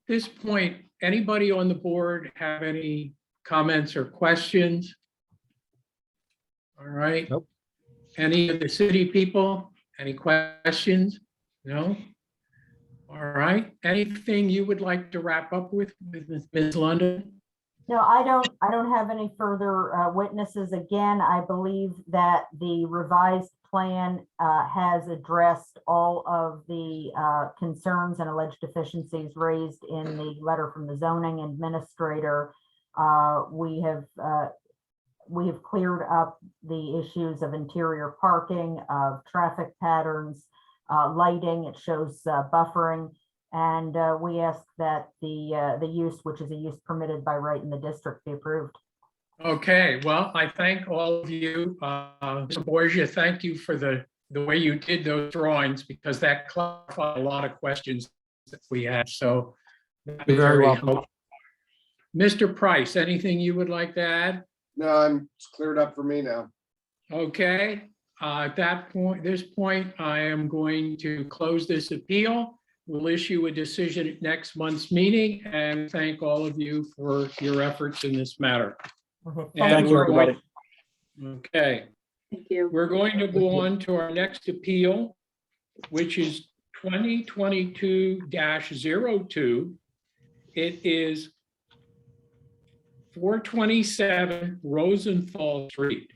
this point, anybody on the board have any comments or questions? All right. Nope. Any of the city people, any questions? No? All right. Anything you would like to wrap up with Ms. London? No, I don't have any further witnesses. Again, I believe that the revised plan has addressed all of the concerns and alleged deficiencies raised in the letter from the zoning administrator. We have cleared up the issues of interior parking, of traffic patterns, lighting. It shows buffering. And we ask that the use, which is a use permitted by right in the district, be approved. Okay, well, I thank all of you. Mr. Borgia, thank you for the way you did those drawings because that clarified a lot of questions that we had. So You're very welcome. helpful. Mr. Price, anything you would like to add? No, it's cleared up for me now. Okay, at this point, I am going to close this appeal. We'll issue a decision at next month's meeting and thank all of you for your efforts in this matter. Okay, Thank you, we're going- everybody. Okay, Thank you. we're going to go on to our next appeal, which is 2022-02. It is 427 Rosenthal Street.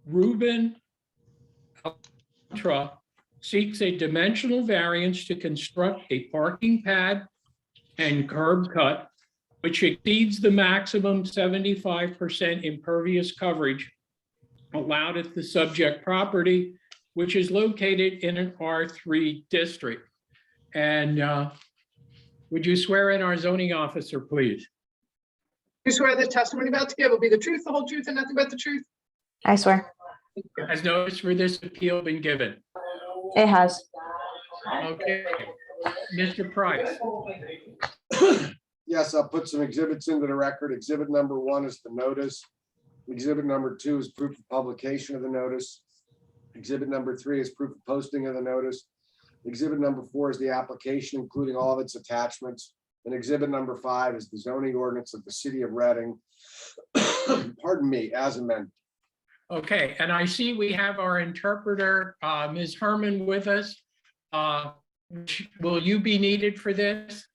Ruben Altra seeks a dimensional variance to construct a parking pad and curb cut, which exceeds the maximum 75% impervious coverage allowed at the subject property, which is located in an R3 district. And would you swear in our zoning officer, please? You swear the testimony about to give will be the truth, the whole truth, and nothing but the truth? I swear. Has notice for this appeal been given? It has. Okay. Mr. Price? Yes, I'll put some exhibits into the record. Exhibit number 1 is the notice. Exhibit number 2 is proof of publication of the notice. Exhibit number 3 is proof of posting of the notice. Exhibit number 4 is the application, including all of its attachments. And exhibit number 5 is the zoning ordinance of the city of Reading. Pardon me, as amended. Okay, and I see we have our interpreter, Ms. Herman, with us. Will you be needed for this?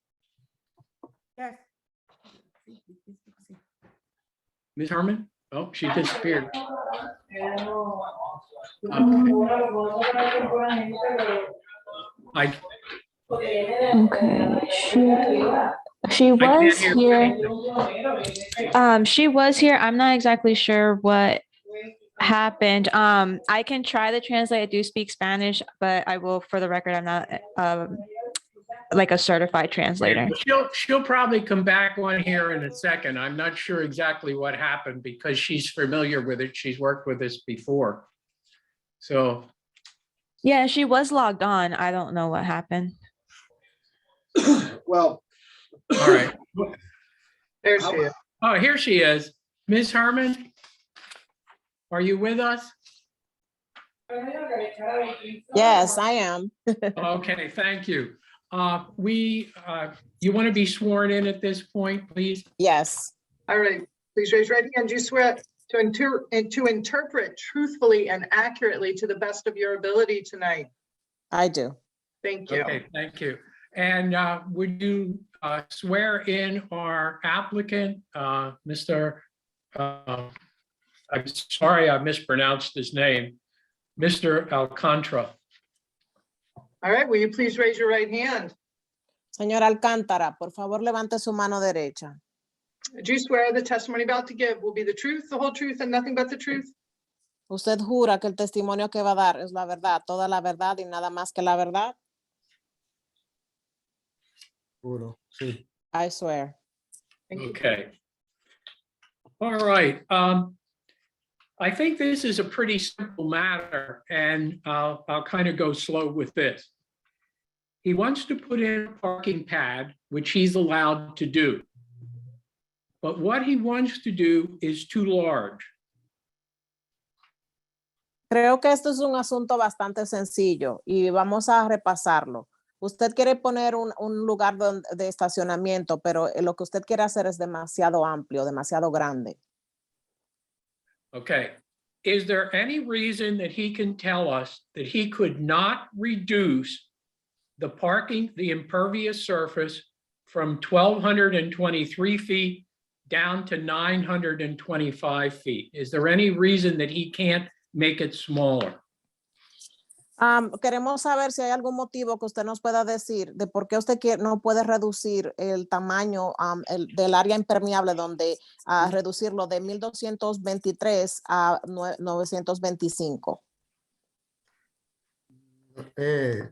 Yes. Ms. Herman? Oh, she disappeared. I Okay. She can't was hear here. She was here. I'm not exactly sure what happened. I can try to translate. I do speak Spanish, but I will, for the record, I'm not like a certified translator. She'll probably come back on here in a second. I'm not sure exactly what happened because she's familiar with it. She's worked with us before. So, Yeah, she was logged on. I don't know what happened. Well, all right. There she is. Oh, here she is. Ms. Herman? Are you with us? Yes, I am. Okay, thank you. You want to be sworn in at this point, please? Yes, All right, please raise your right hand. Do you swear to interpret truthfully and accurately to the best of your ability tonight? I do. Thank you. Okay, thank you. And would you swear in our applicant, Mr. I'm sorry, I mispronounced his name, Mr. Alcantara? All right, will you please raise your right hand? Señor Alcántara, por favor, levante su mano derecha. Do you swear the testimony about to give will be the truth, the whole truth, and nothing but the truth? ¿Usted jura que el testimonio que va a dar es la verdad, toda la verdad y nada más que la verdad? Juro, sí. I swear. Thank you. Okay. All right. I think this is a pretty simple matter, and I'll kind of go slow with this. He wants to put in a parking pad, which he's allowed to do. But what he wants to do is too large. Creo que esto es un asunto bastante sencillo y vamos a repasarlo. Usted quiere poner un lugar de estacionamiento, pero lo que usted quiere hacer es demasiado amplio, demasiado grande. Okay. Is there any reason that he can tell us that he could not reduce the impervious surface from 1,223 feet down to 925 feet? Is there any reason that he can't make it smaller? Queremos saber si hay algún motivo que usted nos pueda decir de por qué usted no puede reducir el tamaño del área impermeable, donde reducirlo de 1,223 a 925.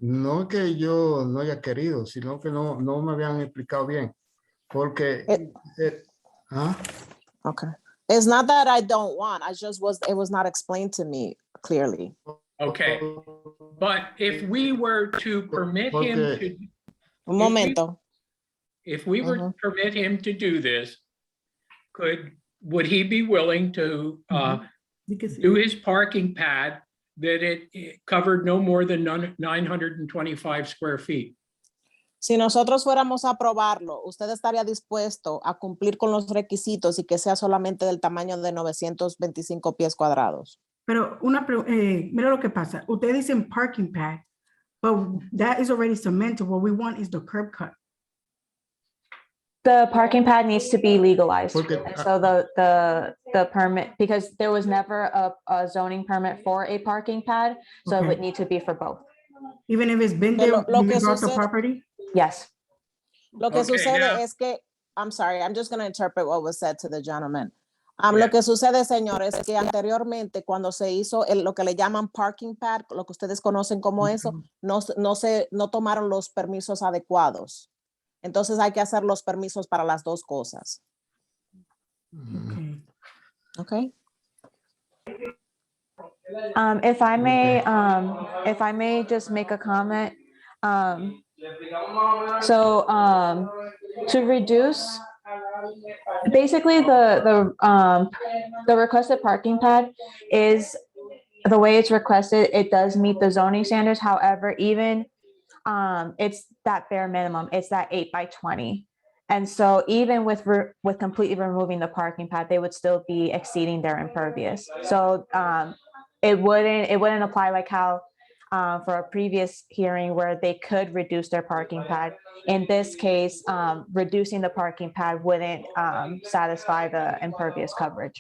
No que yo no haya querido, sino que no me habían explicado bien. Porque... Okay. It's not that I don't want, it was not explained to me clearly. Okay, but if we were to permit him to. Un momento. If we were to permit him to do this, would he be willing to do his parking pad that it covered no more than 925 square feet? Si nosotros fuéramos a aprobarlo, ¿usted estaría dispuesto a cumplir con los requisitos y que sea solamente del tamaño de 925 pies cuadrados? Pero mira lo que pasa. Ustedes dicen parking pad, but that is already cemented. What we want is the curb cut. The parking pad needs to be legalized. Okay. And so the permit, because there was never a zoning permit for a parking pad, so it would need to be for both. Even if it's been there Lo when we que bought the sucede- property? Yes. Lo que Okay, sucede now- es que, I'm sorry, I'm just going to interpret what was said to the gentleman. Lo que sucede, señor, es que anteriormente cuando se hizo lo que le llaman parking pad, lo que ustedes conocen como eso, no tomaron los permisos adecuados. Entonces hay que hacer los permisos para las dos cosas. Okay. If I may just make a comment. To reduce, basically the requested parking pad is the way it's requested, it does meet the zoning standards. However, even it's that bare minimum, it's that 8 by 20. And so even with completely removing the parking pad, they would still be exceeding their impervious. So it wouldn't apply like how for a previous hearing where they could reduce their parking pad. In this case, reducing the parking pad wouldn't satisfy the impervious coverage.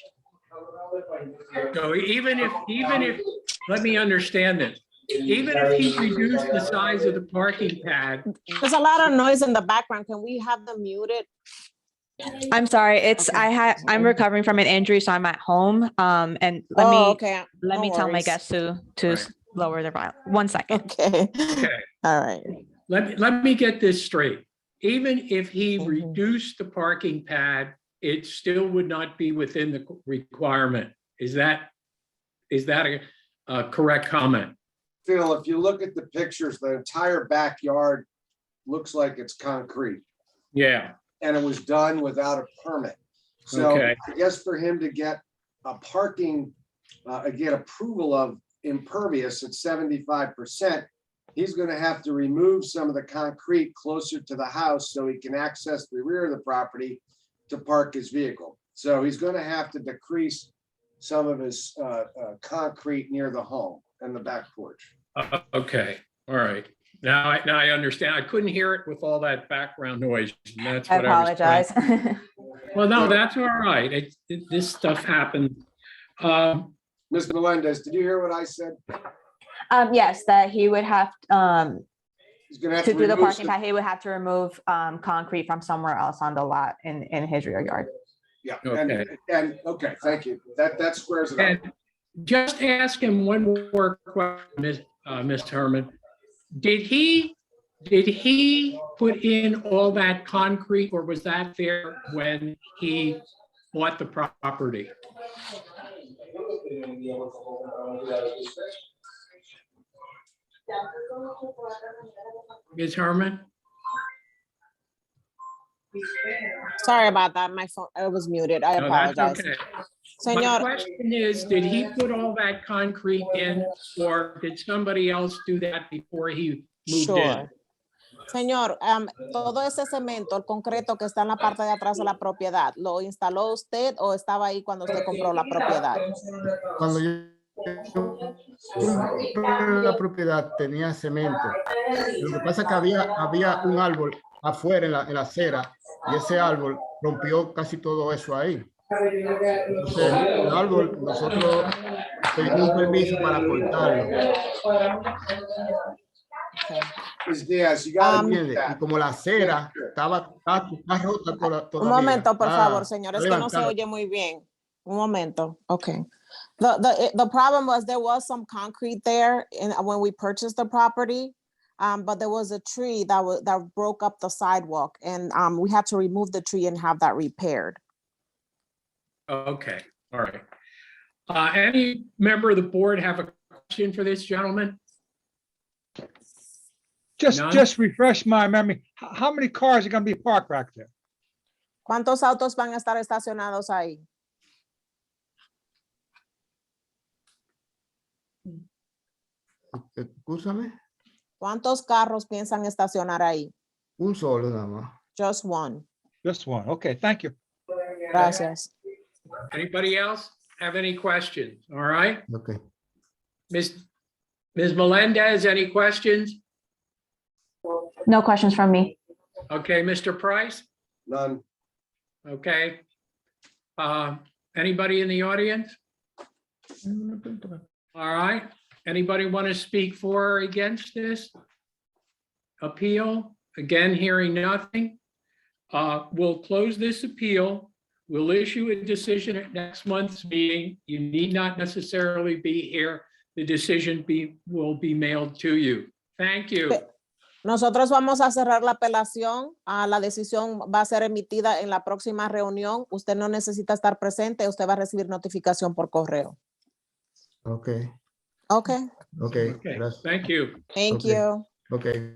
So even if, let me understand this, even if he reduced the size of the parking pad, There's a lot of noise in the background. Can we have them muted? I'm sorry, I'm recovering from an injury, so I'm at home. And let me tell my guests to Right. lower their volume. 1 second. Okay. okay, All right. let me get this straight. Even if he reduced the parking pad, it still would not be within the requirement. Is that a correct comment? Phil, if you look at the pictures, the entire backyard looks like it's concrete. Yeah, And it was done without a permit. So Okay. I guess for him to get a parking, again, approval of impervious at 75%, he's gonna have to remove some of the concrete closer to the house so he can access the rear of the property to park his vehicle. So he's gonna have to decrease some of his concrete near the home and the back porch. okay, all right. Now I understand. I couldn't hear it with all that background noise. And that's I what I was trying- apologize. Well, no, that's all right. This stuff happened. Ms. Melendez, did you hear what I said? Yes, that he would have, He's gonna have to do the remove parking some- pad, he would have to remove concrete from somewhere else on the lot in his rear yard. Yeah, Okay. and, okay, thank you. That squares it up. And just ask him one more question, Ms. Herman. Did he put in all that concrete, or was that there when he bought the property? Ms. Herman? Sorry about that. My phone, I was muted. I No, that's apologize. okay. My Señor, question is, did he put all that concrete in, or did somebody else do that before he moved in? sure. Señor, todo ese cemento, el concreto que está en la parte de atrás de la propiedad, ¿lo instaló usted o estaba ahí cuando usted compró la propiedad? Cuando yo compré la propiedad tenía cemento. Lo que pasa es que había un árbol afuera en la acera y ese árbol rompió casi todo eso ahí. Entonces, el árbol, nosotros pedimos un permiso para cortarlo. Ms. Diaz, you gotta mute ¿Entiendes? that. Y como la acera está rota todavía. Un momento, por está favor, señor, es que no se levantada. oye muy bien. Un momento, okay. The problem was there was some concrete there when we purchased the property, but there was a tree that broke up the sidewalk, and we had to remove the tree and have that repaired. Okay, all right. Any member of the board have a question for this gentleman? None? Just refresh my memory. How many cars are gonna be parked back there? ¿Cuántos autos van a estar estacionados ahí? Escúchame, ¿Cuántos carros piensan estacionar ahí? un solo nada más. Just one. Just one. Okay, thank you. Gracias. Anybody else have any questions? All right, Okay. Ms. Melendez, any questions? No questions from me. Okay, Mr. Price? None. Okay. Anybody in the audience? All right, anybody want to speak for or against this appeal? Again, hearing nothing. We'll close this appeal. We'll issue a decision at next month's meeting. You need not necessarily be here. The decision will be mailed to you. Thank you. Nosotros vamos a cerrar la apelación. La decisión va a ser emitida en la próxima reunión. Usted no necesita estar presente. Usted va a recibir notificación por correo. Okay, Okay. okay, Okay, gracias. thank you. Thank Okay. you. Okay,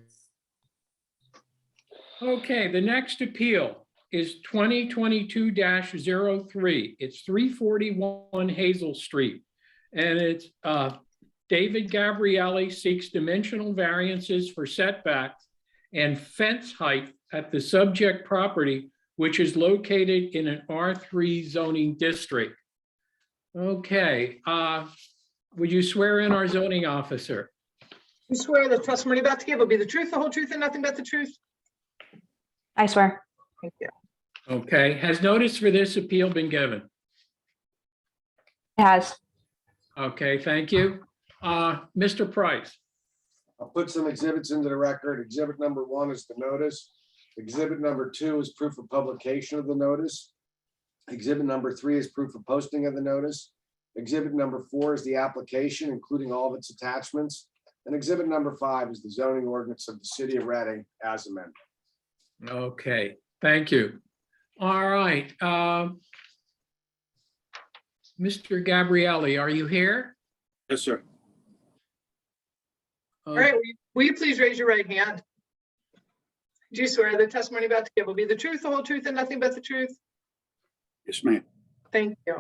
Okay, the next appeal is 2022-03. It's 341 Hazel Street. And it's David Gabrielli seeks dimensional variances for setbacks and fence height at the subject property, which is located in an R3 zoning district. Okay, would you swear in our zoning officer? You swear the testimony about to give will be the truth, the whole truth, and nothing but the truth? I swear. Thank you. Okay, has notice for this appeal been given? It has. Okay, thank you. Mr. Price. I'll put some exhibits into the record. Exhibit number 1 is the notice. Exhibit number 2 is proof of publication of the notice. Exhibit number 3 is proof of posting of the notice. Exhibit number 4 is the application, including all of its attachments. And exhibit number 5 is the zoning ordinance of the city of Reading as amended. Okay, thank you. All right. Mr. Gabrielli, are you here? Yes, sir. All right, will you please raise your right hand? Do you swear the testimony about to give will be the truth, the whole truth, and nothing but the truth? Yes, ma'am. Thank you.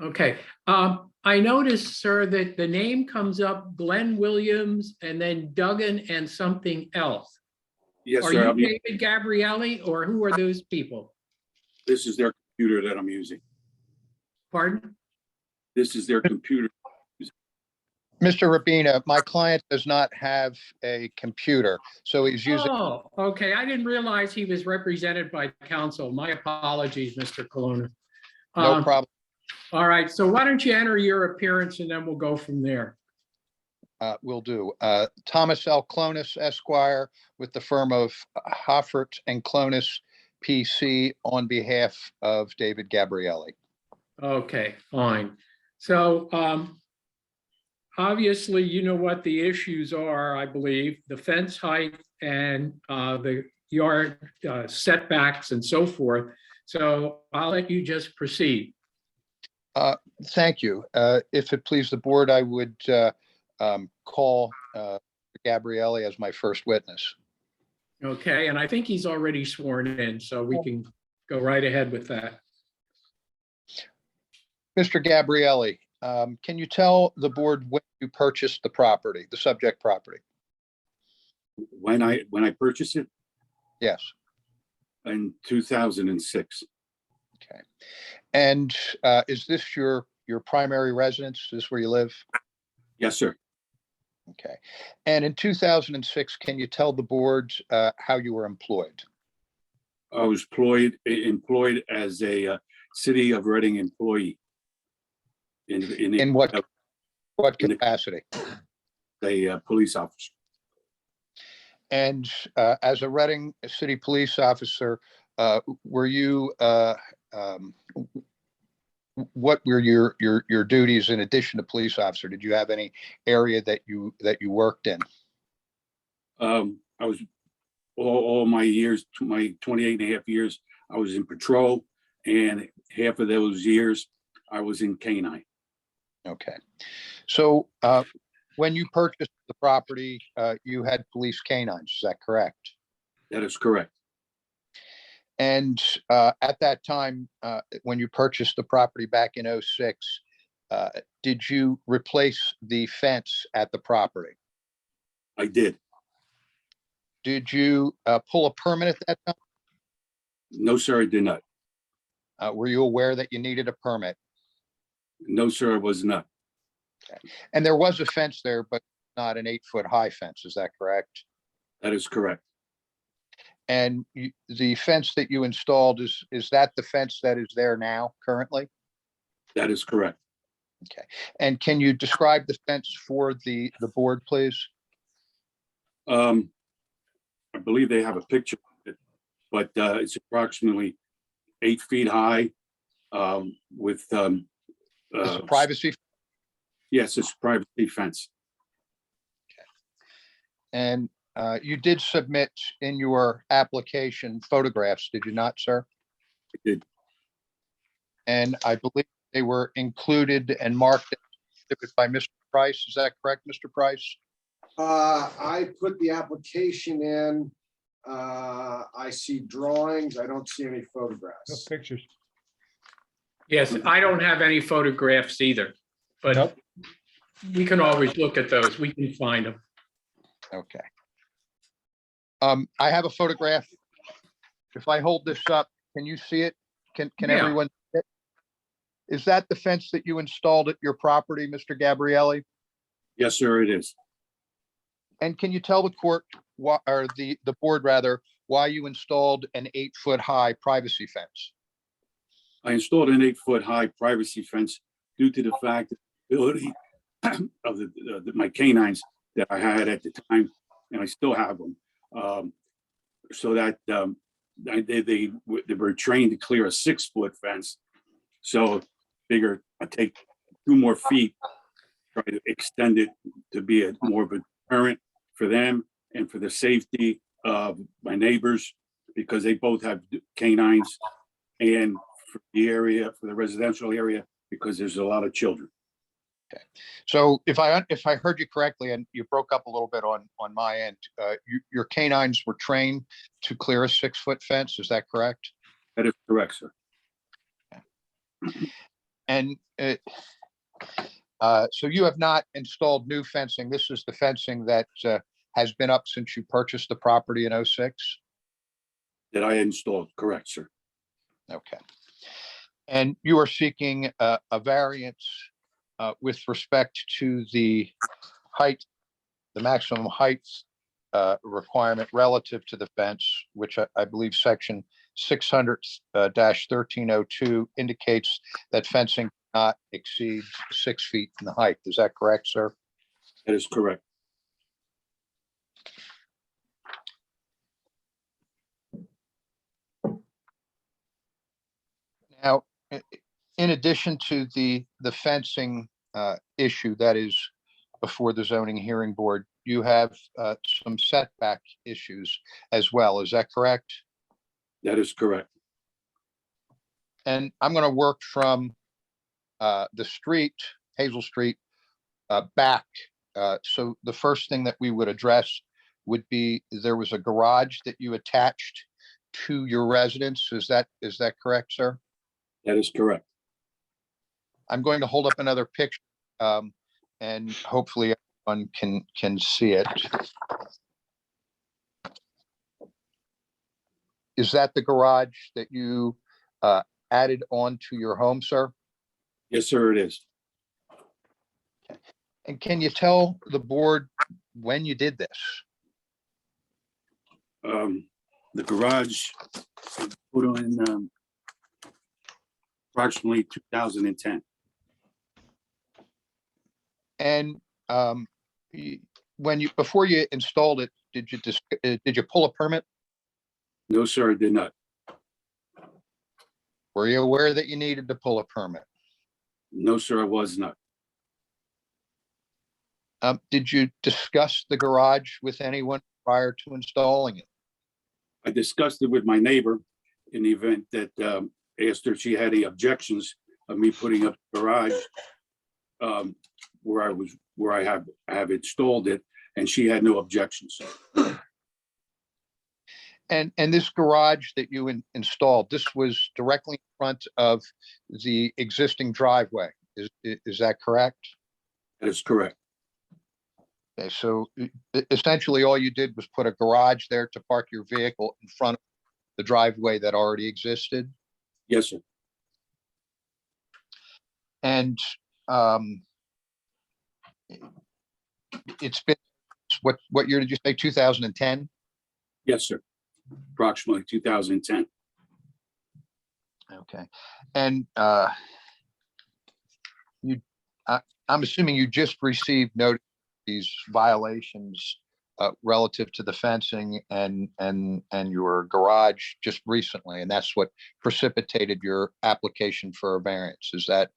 Okay. I noticed, sir, that the name comes up Glenn Williams and then Duggan and something else. Yes, Are sir. you I mean, David Gabrielli or who are those people? this is their computer that I'm using. Pardon? This is their computer. Mr. Rabina, my client does not have a computer, so he's using, Oh, okay. I didn't realize he was represented by counsel. My apologies, Mr. Colonna. no problem. All right, so why don't you enter your appearance and then we'll go from there. Will do. Thomas L. Clonis Esquire with the firm of Hoffert and Clonis PC on behalf of David Gabrielli. Okay, fine. So obviously, you know what the issues are, I believe, the fence height and the yard setbacks and so forth. So I'll let you just proceed. Thank you. If it please the board, I would call Gabrielli as my first witness. Okay, and I think he's already sworn in, so we can go right ahead with that. Mr. Gabrielli, can you tell the board when you purchased the property, the subject property? When I purchased it Yes. in 2006. Okay. And is this your primary residence? Is this where you live? Yes, sir. Okay. And in 2006, can you tell the board how you were employed? I was employed as a City of Reading employee. In what capacity? A police officer. And as a Reading City Police officer, were you what were your duties in addition to police officer? Did you have any area that you worked in? I was all my years, my 28 and a half years, I was in patrol, and half of those years I was in canine. Okay. So when you purchased the property, you had police canines, is that correct? That is correct. And at that time, when you purchased the property back in '06, did you replace the fence at the property? I did. Did you pull a permit at that time? No, sir, I did not. Were you aware that you needed a permit? No, sir, I was not. And there was a fence there, but not an 8-foot high fence, is that correct? That is correct. And the fence that you installed, is that the fence that is there now currently? That is correct. Okay. And can you describe the fence for the board, please? I believe they have a picture of it, but it's approximately 8 feet high with, It's a privacy. yes, it's privacy fence. And you did submit in your application photographs, did you not, sir? I did. And I believe they were included and marked by Mr. Price. Is that correct, Mr. Price? I put the application in. I see drawings. I don't see any No photographs. pictures. Yes, I don't have any photographs either, but we can always look at those. We can find them. Okay. I have a photograph. If I hold this up, can you see it? Can Yeah. everyone? See it? Is that the fence that you installed at your property, Mr. Gabrielli? Yes, sir, it is. And can you tell the court, or the board rather, why you installed an 8-foot high privacy fence? I installed an 8-foot high privacy fence due to the fact that the ability of my canines that I had at the time, and I still have them, so that they were trained to clear a 6-foot fence. So figure I take 2 more feet, try to extend it to be more of a deterrent for them and for the safety of my neighbors, because they both have canines, and for the area, for the residential area, because there's a lot of children. So if I heard you correctly, and you broke up a little bit on my end, your canines were trained to clear a 6-foot fence, is that correct? That is correct, sir. And so you have not installed new fencing. This is the fencing that has been up since you purchased the property in 2006? That I installed, correct, sir. Okay. And you are seeking a variance with respect to the height, the maximum height requirement relative to the fence, which I believe section 600-1302 indicates that fencing not exceed 6 feet in the height. Is that correct, sir? That is correct. Now, in addition to the fencing issue that is before the zoning hearing board, you have some setback issues as well. Is that correct? That is correct. And I'm going to work from the street, Hazel Street, back. So the first thing that we would address would be there was a garage that you attached to your residence. Is that correct, sir? That is correct. I'm going to hold up another picture, and hopefully everyone can see it. Is that the garage that you added on to your home, sir? Yes, sir, it is. And can you tell the board when you did this? The garage was put on approximately 2010. And before you installed it, did you pull a permit? No, sir, I did not. Were you aware that you needed to pull a permit? No, sir, I was not. Did you discuss the garage with anyone prior to installing it? I discussed it with my neighbor in the event that asked her if she had any objections of me putting up the garage where I have installed it, and she had no objections. And this garage that you installed, this was directly in front of the existing driveway. Is that correct? That is correct. Okay, so essentially all you did was put a garage there to park your vehicle in front of the driveway that already existed? Yes, sir. And it's been, what year did you say, 2010? Yes, sir. Approximately 2010. Okay. And I'm assuming you just received notice of these violations relative to the fencing and your garage just recently, and that's what precipitated your application for a variance. Is that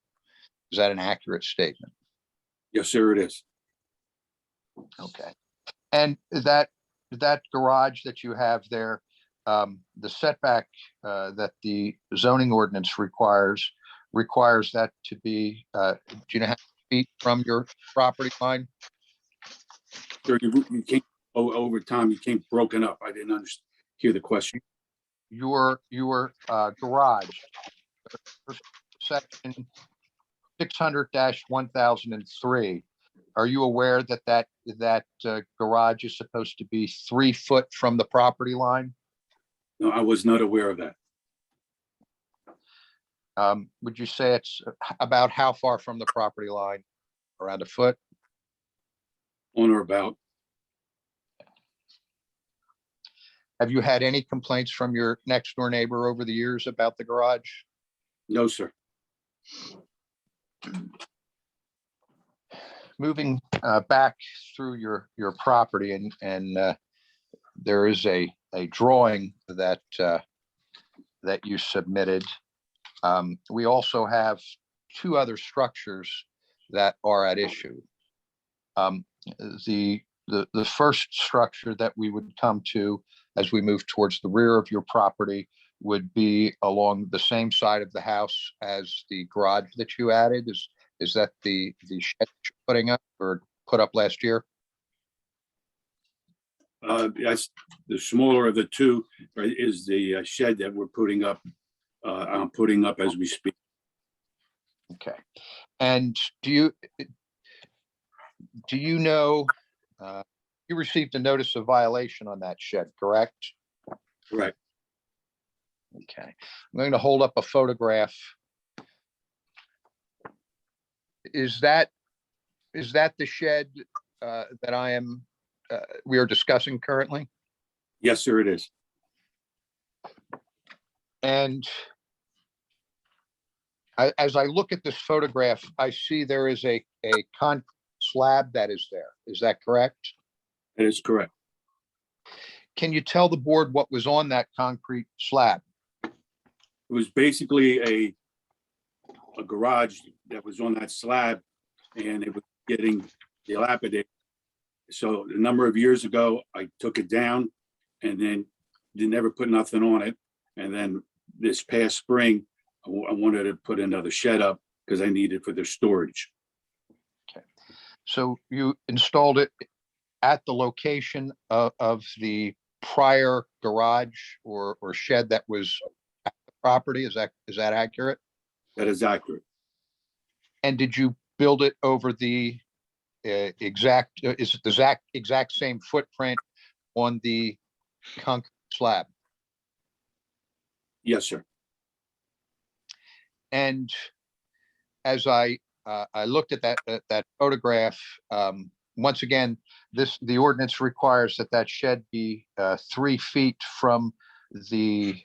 an accurate statement? Yes, sir, it is. Okay. And that garage that you have there, the setback that the zoning ordinance requires that to be, do you know how many feet from your property line? Sir, you came over time, you came broken up. I didn't hear the question. Your garage, section 600-1003. Are you aware that garage is supposed to be 3 foot from the property line? No, I was not aware of that. Would you say it's about how far from the property line? Around a foot? On or about. Have you had any complaints from your next door neighbor over the years about the garage? No, sir. Moving back through your property and there is a drawing that you submitted. We also have 2 other structures that are at issue. The first structure that we would come to as we move towards the rear of your property would be along the same side of the house as the garage that you added. Is that the shed you're putting up or put up last year? Yes, the smaller of the 2 is the shed that we're putting up. I'm putting up as we speak. Okay. And do you know, you received a notice of violation on that shed, correct? Correct. Okay. I'm going to hold up a photograph. Is that the shed that we are discussing currently? Yes, sir, it is. And as I look at this photograph, I see there is a concrete slab that is there. Is that correct? That is correct. Can you tell the board what was on that concrete slab? It was basically a garage that was on that slab, and it was getting dilapidated. So a number of years ago, I took it down and then never put nothing on it. And then this past spring, I wanted to put another shed up because I needed for their storage. Okay. So you installed it at the location of the prior garage or shed that was at the property? Is that accurate? That is accurate. And did you build it over the exact same footprint on the concrete slab? Yes, sir. And as I looked at that photograph, once again, the ordinance requires that shed be 3 feet from the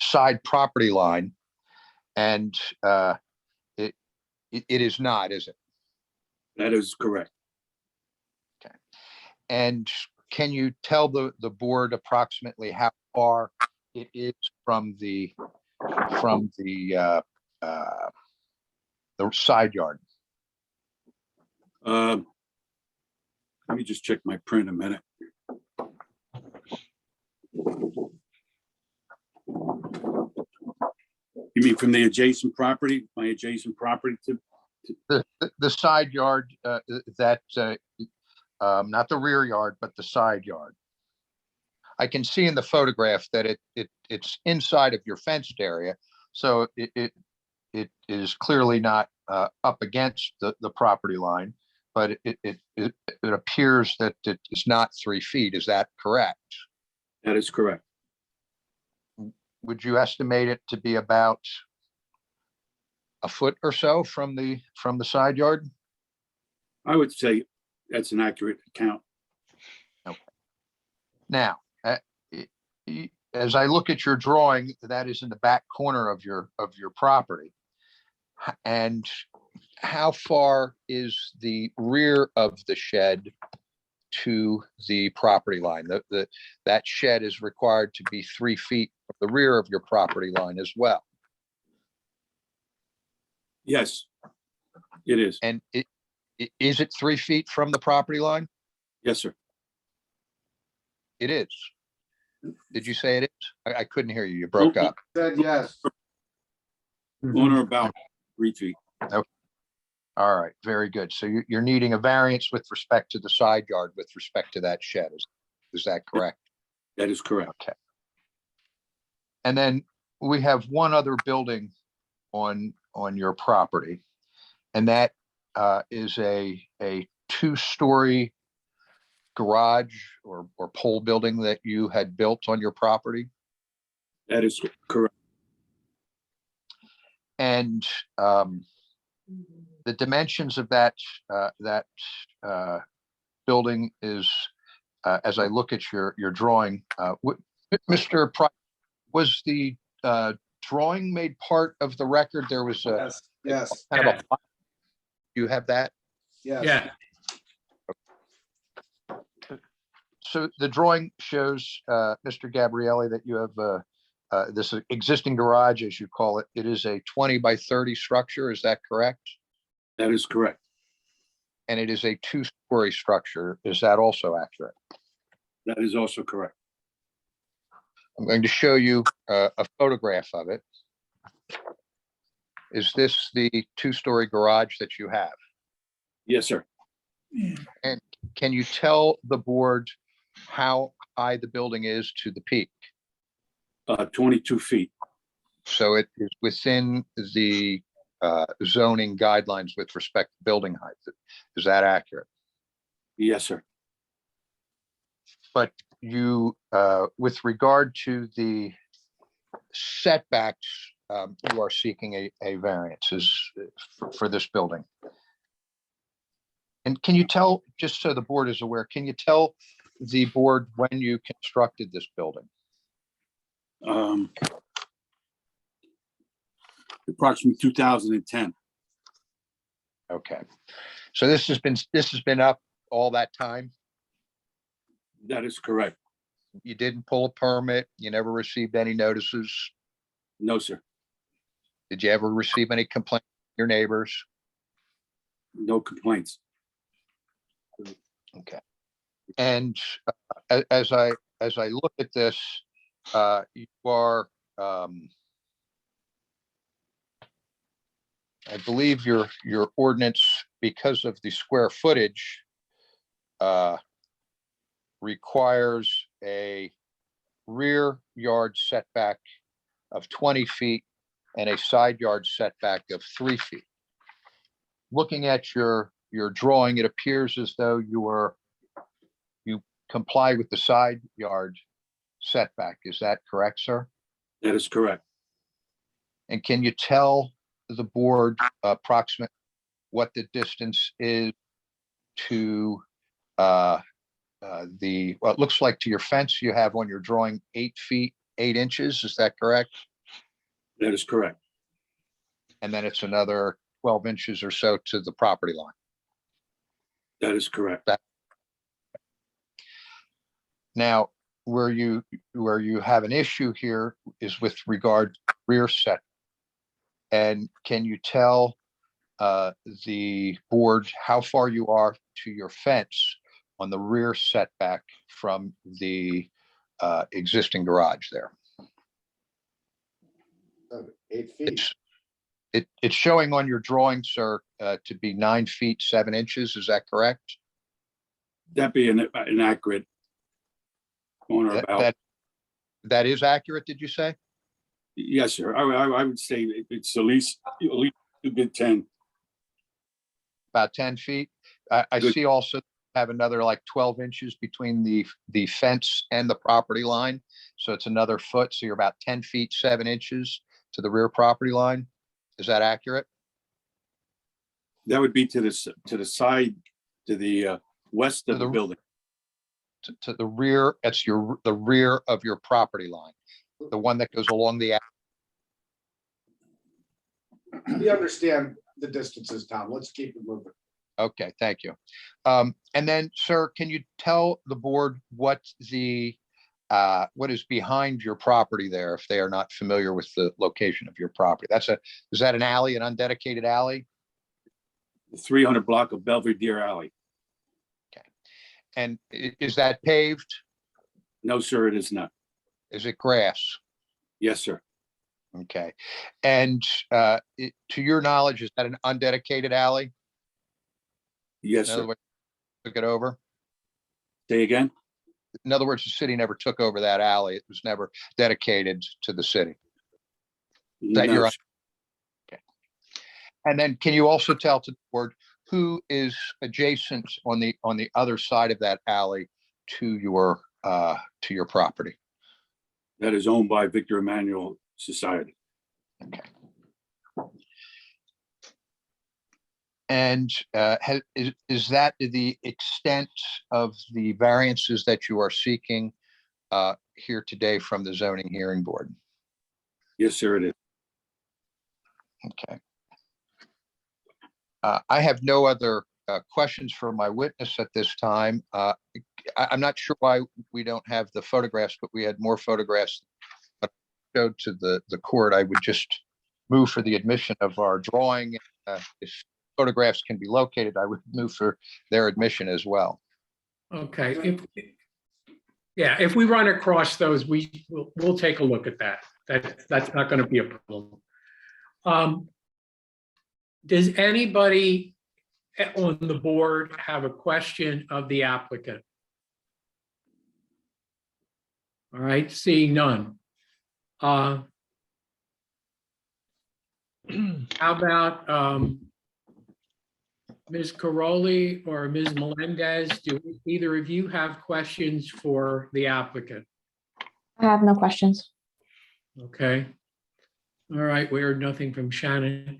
side property line, and it is not, is it? That is correct. Okay. And can you tell the board approximately how far it is from the side yard? Let me just check my print a minute. You mean from the adjacent property, my adjacent property to? The side yard, not the rear yard, but the side yard. I can see in the photograph that it's inside of your fenced area, so it is clearly not up against the property line, but it appears that it is not 3 feet. Is that correct? That is correct. Would you estimate it to be about a foot or so from the side yard? I would say that's an accurate count. Okay. Now, as I look at your drawing, that is in the back corner of your property. And how far is the rear of the shed to the property line. That shed is required to be 3 feet from the rear of your property line as well. Yes, it is. And is it 3 feet from the property line? Yes, sir. It is. Did you say it is? I couldn't hear you. You broke up. Said yes. On or about 3 feet. All right, very good. So you're needing a variance with respect to the side yard with respect to that shed. Is that correct? That is correct. Okay. And then we have one other building on your property, and that is a 2-story garage or pole building that you had built on your property. That is correct. And the dimensions of that building is, as I look at your drawing, Mr. Price, was the drawing made part of the record? There was a Yes, kind of a, you have that? yes. Yeah, So the drawing shows, Mr. Gabrielli, that you have this existing garage, as you call it. It is a 20 by 30 structure. Is that correct? That is correct. And it is a 2-story structure. Is that also accurate? That is also correct. I'm going to show you a photograph of it. Is this the 2-story garage that you have? Yes, sir. And can you tell the board how high the building is to the peak? 22 feet. So it is within the zoning guidelines with respect to building height. Is that accurate? Yes, sir. But you, with regard to the setbacks, you are seeking a variance for this building. And can you tell, just so the board is aware, can you tell the board when you constructed this building? Approximately 2010. Okay. So this has been up all that time? That is correct. You didn't pull a permit? You never received any notices? No, sir. Did you ever receive any complaints from your neighbors? No complaints. Okay. And as I look at this, you are, I believe your ordinance, because of the square footage, requires a rear yard setback of 20 feet and a side yard setback of 3 feet. Looking at your drawing, it appears as though you comply with the side yard setback. Is that correct, sir? That is correct. And can you tell the board approximately what the distance is to well, it looks like to your fence you have on your drawing 8 feet, 8 inches. Is that correct? That is correct. And then it's another 12 inches or so to the property line. That is correct. Now, where you have an issue here is with regard to rear set. And can you tell the board how far you are to your fence on the rear setback from the existing garage there? 8 feet. It's showing on your drawing, sir, to be 9 feet, 7 inches. Is that correct? That be an accurate on or about. That is accurate, did you say? Yes, sir. I would say it's at least a good 10. About 10 feet. I Good. see also have another like 12 inches between the fence and the property line. So it's another foot. So you're about 10 feet, 7 inches to the rear property line. Is that accurate? That would be to the side, to the west of the building. To the rear, that's the rear of your property line, the one that goes along the. We understand the distances, Tom. Let's keep it moving. Okay, thank you. And then, sir, can you tell the board what is behind your property there, if they are not familiar with the location of your property? Is that an alley, an undedicated alley? The 300 block of Belvedere Alley. And is that paved? No, sir, it is not. Is it grass? Yes, sir. Okay. And to your knowledge, is that an undedicated alley? Yes, In other sir. words, took it over? Say again? In other words, the city never took over that alley. It was never dedicated to the city. That No, you're sir. okay. And then can you also tell to the board who is adjacent on the other side of that alley to your property? That is owned by Victor Emmanuel Society. Okay. And is that the extent of the variances that you are seeking here today from the zoning hearing board? Yes, sir, it is. Okay. I have no other questions for my witness at this time. I'm not sure why we don't have the photographs, but we had more photographs that showed to the court. I would just move for the admission of our drawing. If photographs can be located, I would move for their admission as well. Okay, if we run across those, we'll take a look at that. That's not going to be a problem. Does anybody on the board have a question of the applicant? All right, seeing none. How about Ms. Caroli or Ms. Melendez? Do either of you have questions for the applicant? I have no questions. Okay. All right, we heard nothing from Shannon.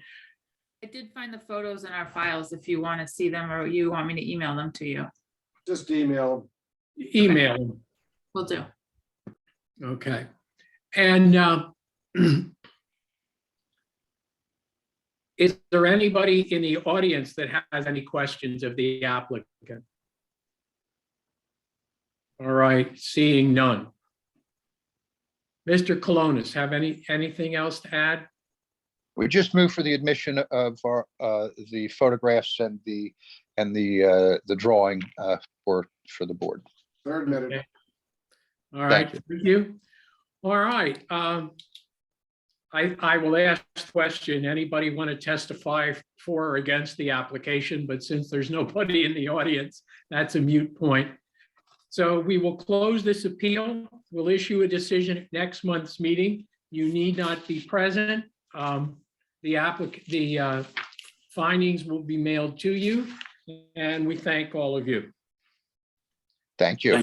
I did find the photos in our files if you want to see them or you want me to email them to you. Just email. Email them. Will do. Okay. And is there anybody in the audience that has any questions of the applicant? All right, seeing none. Mr. Colonis, have anything else to add? We just move for the admission of our the photographs and the drawing for the board. Third minute. Okay. All right, Thank thank you. All right. I will ask the question. Anybody want to testify for or against the application? But since there's nobody in the audience, that's a moot point. So we will close this appeal. We'll issue a decision at next month's meeting. You need not be present. The findings will be mailed to you, and we thank all of you. Thank you.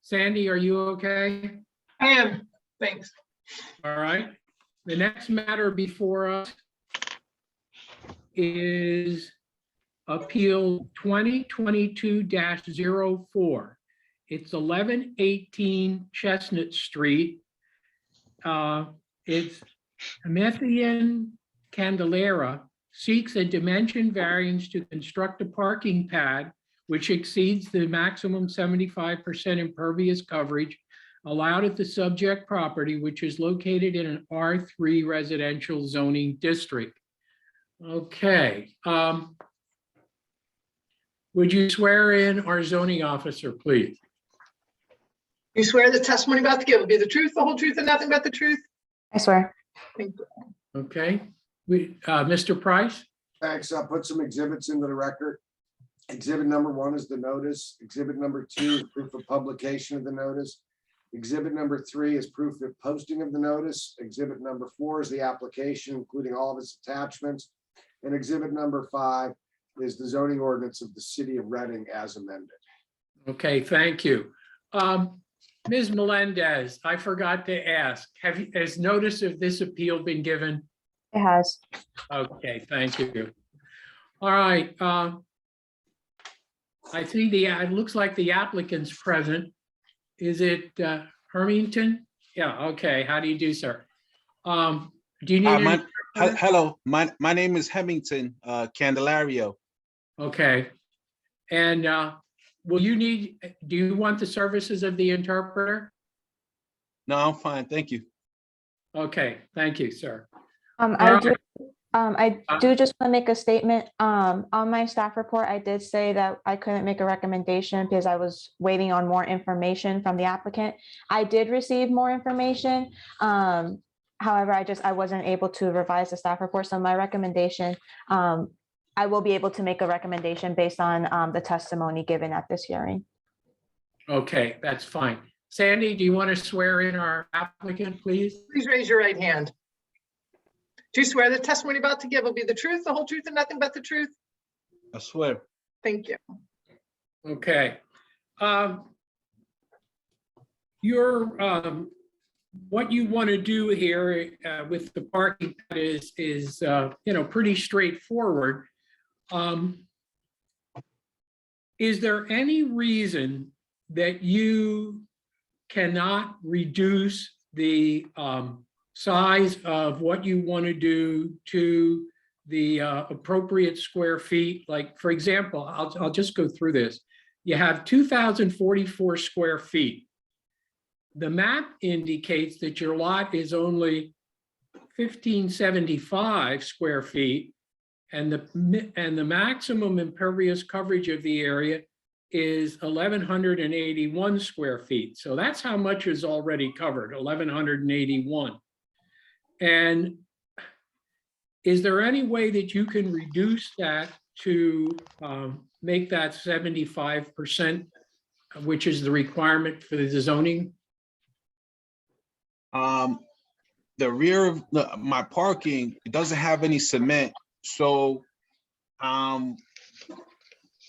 Sandy, are you okay? I am, thanks. All right. The next matter before us is Appeal 2022-04. It's 1118 Chestnut Street. It's Emethian Candelera seeks a dimension variance to construct a parking pad which exceeds the maximum 75% impervious coverage allowed at the subject property, which is located in an R3 residential zoning district. Okay. Would you swear in our zoning officer, please? You swear the testimony about to give will be the truth, the whole truth, and nothing but the truth? I swear. Thank you. Okay. Mr. Price? Thanks. I'll put some exhibits into the record. Exhibit number 1 is the notice. Exhibit number 2 is proof of publication of the notice. Exhibit number 3 is proof of posting of the notice. Exhibit number 4 is the application, including all of its attachments. And exhibit number 5 is the zoning ordinance of the city of Reading as amended. Okay, thank you. Ms. Melendez, I forgot to ask, has notice of this appeal been given? It has. Okay, thank you. All right. I think it looks like the applicant's present. Is it Hermington? Yeah, okay. How do you do, sir? Do you need Hello, my name is Hemington Candelario. Okay. And will you need, do you want the services of the interpreter? No, I'm fine. Thank you. Okay, thank you, sir. I do just want to make a statement. On my staff report, I did say that I couldn't make a recommendation because I was waiting on more information from the applicant. I did receive more information. However, I wasn't able to revise the staff report. So my recommendation, I will be able to make a recommendation based on the testimony given at this hearing. Okay, that's fine. Sandy, do you want to swear in our applicant, please? Please raise your right hand. Do you swear the testimony you're about to give will be the truth, the whole truth, and nothing but the truth? I swear. Thank you. Okay. What you want to do here with the parking is pretty straightforward. Is there any reason that you cannot reduce the size of what you want to do to the appropriate square feet? Like, for example, I'll just go through this. You have 2,044 square feet. The map indicates that your lot is only 1,575 square feet, and the maximum impervious coverage of the area is 1,181 square feet. So that's how much is already covered, 1,181. And is there any way that you can reduce that to make that 75%, which is the requirement for the zoning? The rear of my parking, it doesn't have any cement, so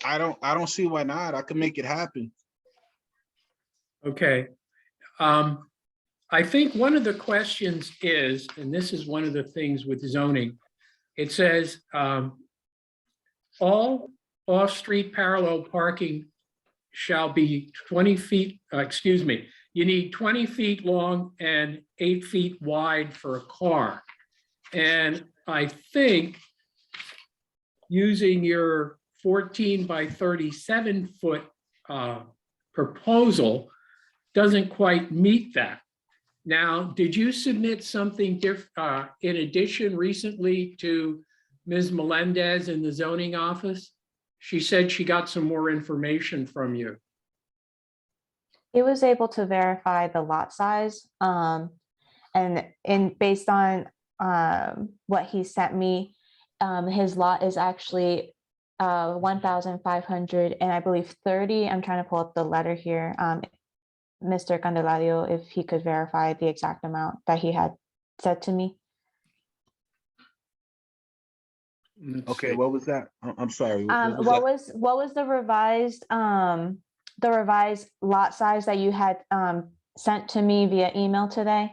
I don't see why not. I can make it happen. Okay. I think one of the questions is, and this is one of the things with zoning, it says all off-street parallel parking shall be 20 feet, you need 20 feet long and 8 feet wide for a car. And I think using your 14 by 37 foot proposal doesn't quite meet that. Now, did you submit something in addition recently to Ms. Melendez in the zoning office? She said she got some more information from you. He was able to verify the lot size, and based on what he sent me, his lot is actually 1,500 and I believe 30. I'm trying to pull up the letter here. Mr. Candelario, if he could verify the exact amount that he had said to me. Okay, what was that? I'm sorry. What was the revised lot size that you had sent to me via email today?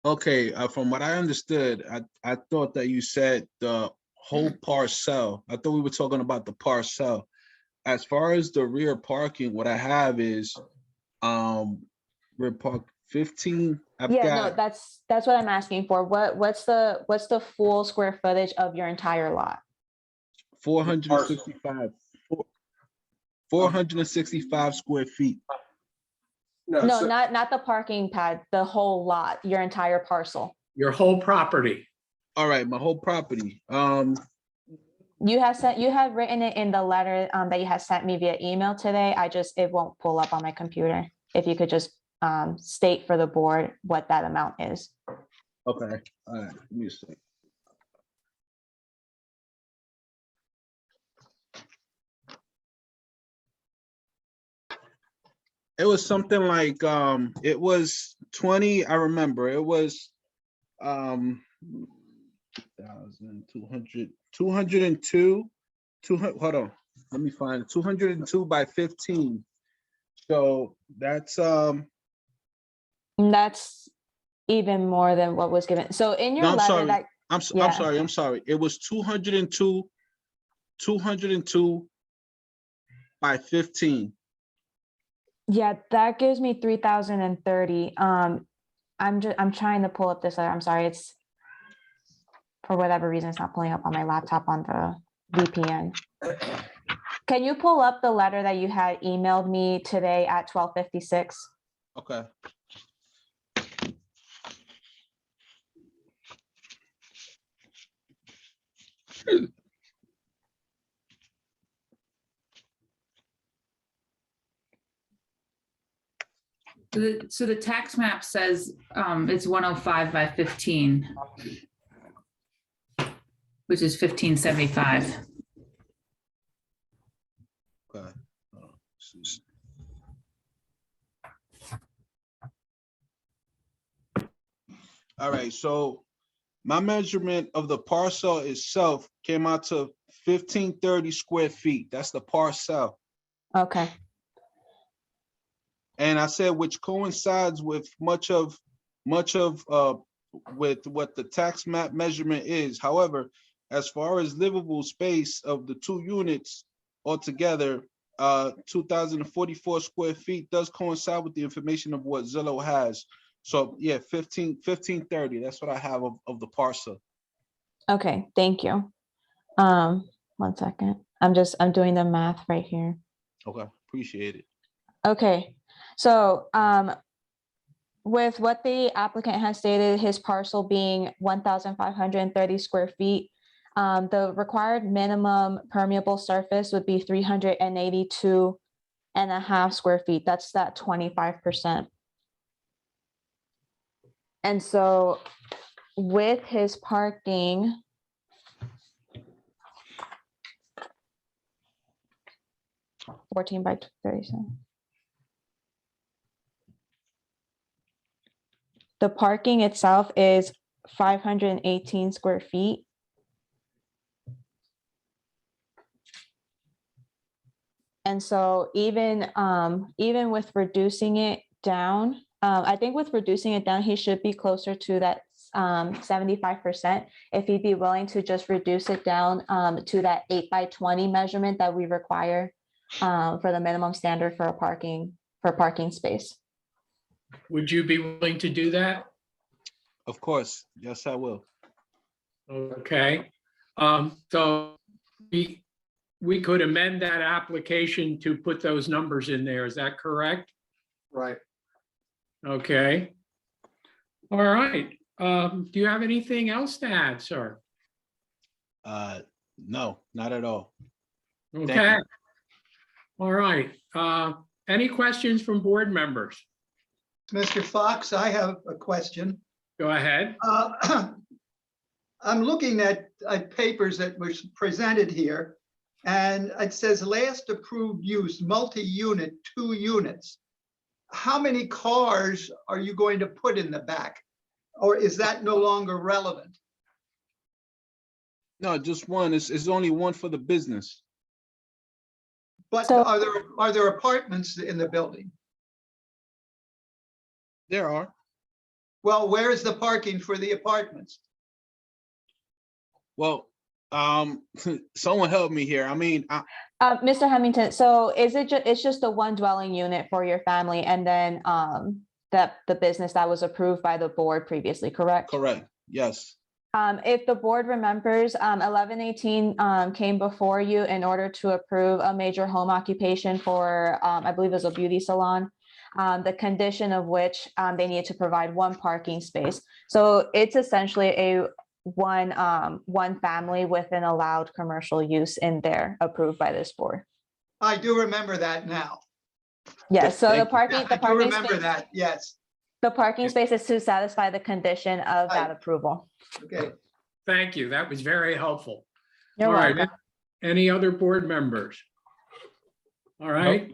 Okay, from what I understood, I thought that you said the whole parcel. I thought we were talking about the parcel. As far as the rear parking, what I have is rear park 15. No, that's what I'm asking for. What's the full square footage of your entire lot? 465 square feet. No, not the parking pad, the whole lot, your entire parcel. Your whole property. All right, my whole property. You have written it in the letter that you have sent me via email today. It won't pull up on my computer. If you could just state for the board what that amount is. Okay, all right, let me see. It was something like, it was 20, I remember, it was 2,200, 202, hold on, let me find it, 202 by 15. So that's even more than what was given. So in your letter sorry. that I'm sorry. It was 202 by 15. Yeah, that gives me 3,030. I'm trying to pull up this letter. I'm sorry, it's for whatever reason it's not pulling up on my laptop on the VPN. Can you pull up the letter that you had emailed me today at 12:56? Okay. So the tax map says it's 105 by 15, which is 1575. Okay. All right, so my measurement of the parcel itself came out to 1530 square feet. That's the parcel. Okay. And I said, which coincides with much of with what the tax map measurement is. However, as far as livable space of the two units altogether, 2,044 square feet does coincide with the information of what Zillow has. So yeah, 1530, that's what I have of the parcel. Okay, thank you. 1 second. I'm doing the math right here. Okay, appreciate it. Okay, so with what the applicant has stated, his parcel being 1,530 square feet, the required minimum permeable surface would be 382.5 square feet. That's that 25%. And so with his parking, (14 by 37). The parking itself is 518 square feet. And so even with reducing it down, I think with reducing it down, he should be closer to that 75%. If he'd be willing to just reduce it down to that 8 by 20 measurement that we require for the minimum standard for a parking space. Would you be willing to do that? Of course, yes, I will. Okay, so we could amend that application to put those numbers in there. Is that correct? Right. Okay. All right. Do you have anything else to add, sir? No, not at all. Thank Okay. you. All right. Any questions from board members? Mr. Fox, I have a question. Go ahead. I'm looking at papers that were presented here, and it says last approved use, multi-unit, 2 units. How many cars are you going to put in the back? Or is that no longer relevant? No, just one. It's only one for the business. But So- are there apartments in the building? There are. Well, where is the parking for the apartments? Well, someone help me here. I mean, Mr. Hemmington, so it's just the one dwelling unit for your family and then the business that was approved by the board previously, correct? correct. Yes. If the board remembers, 1118 came before you in order to approve a major home occupation for, I believe it was a beauty salon. The condition of which they needed to provide 1 parking space. So it's essentially one family with an allowed commercial use in there approved by this board. I do remember that now. Yes, so Thank the you. parking, Yeah, the I do parking remember space, that, yes. the parking space is to satisfy the condition of that Right. approval. Okay. Thank you. That was very helpful. You're All right. welcome. Any other board members? All right.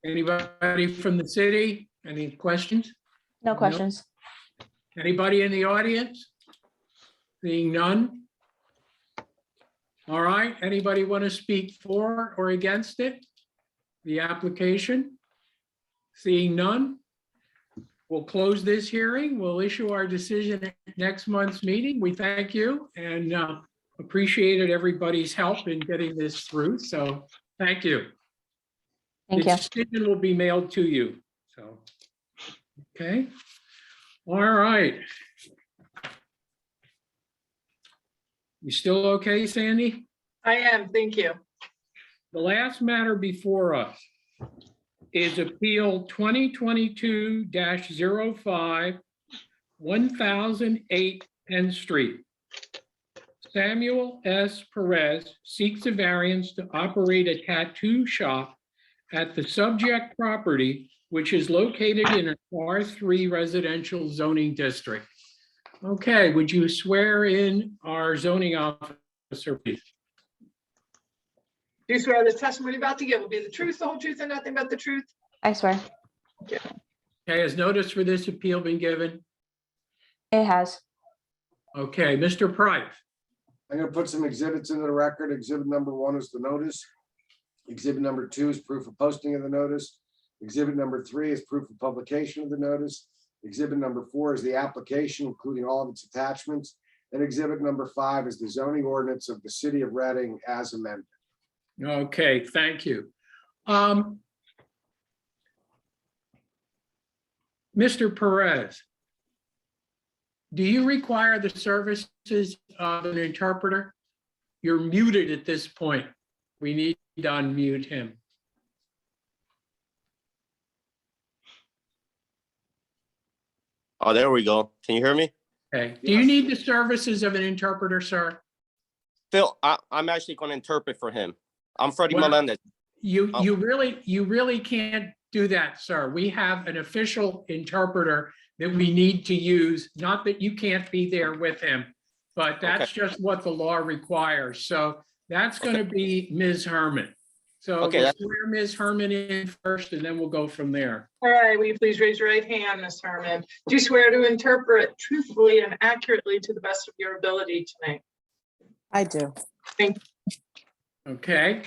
Anybody from the city? Any questions? No questions. Anybody in the audience? Seeing none? All right, anybody want to speak for or against it? The application? Seeing none? We'll close this hearing. We'll issue our decision at next month's meeting. We thank you and appreciated everybody's help in getting this through. So thank you. Thank The you. decision will be mailed to you. So, okay. All right. You still okay, Sandy? I am, thank you. The last matter before us is Appeal 2022-05, 1008 Penn Street. Samuel S. Perez seeks a variance to operate a tattoo shop at the subject property, which is located in an R3 residential zoning district. Okay, would you swear in our zoning officer, please? Do you swear the testimony about to give will be the truth, the whole truth, and nothing but the truth? I swear. Okay, has notice for this appeal been given? It has. Okay, Mr. Price. I'm gonna put some exhibits into the record. Exhibit number 1 is the notice. Exhibit number 2 is proof of posting of the notice. Exhibit number 3 is proof of publication of the notice. Exhibit number 4 is the application, including all of its attachments. And exhibit number 5 is the zoning ordinance of the city of Reading as amended. Okay, thank you. Mr. Perez, do you require the services of an interpreter? You're muted at this point. We need to unmute him. Oh, there we go. Can you hear me? Okay, do you need the services of an interpreter, sir? Phil, I'm actually going to interpret for him. I'm Freddie Well, Melendez. You really can't do that, sir. We have an official interpreter that we need to use, not that you can't be there with him, but that's just what the law requires. So that's going to be Ms. Herman. So Okay, we'll that's- swear Ms. Herman in first, and then we'll go from there. All right, will you please raise your right hand, Ms. Herman? Do you swear to interpret truthfully and accurately to the best of your ability tonight? I do. Thank Okay.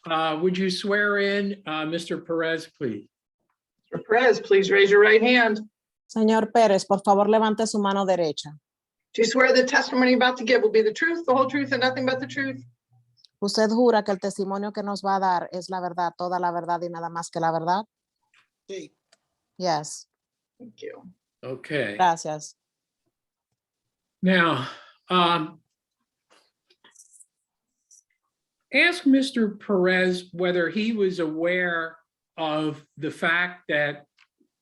Would you swear in Mr. Perez, please? you. Mr. Perez, please raise your right hand. Señor Pérez, por favor, levante su mano derecha. Do you swear the testimony about to give will be the truth, the whole truth, and nothing but the truth? ¿Usted jura que el testimonio que nos va a dar es la verdad, toda la verdad y nada más que la verdad? Sí. Yes. Thank you. Okay. Gracias. Now, ask Mr. Perez whether he was aware of the fact that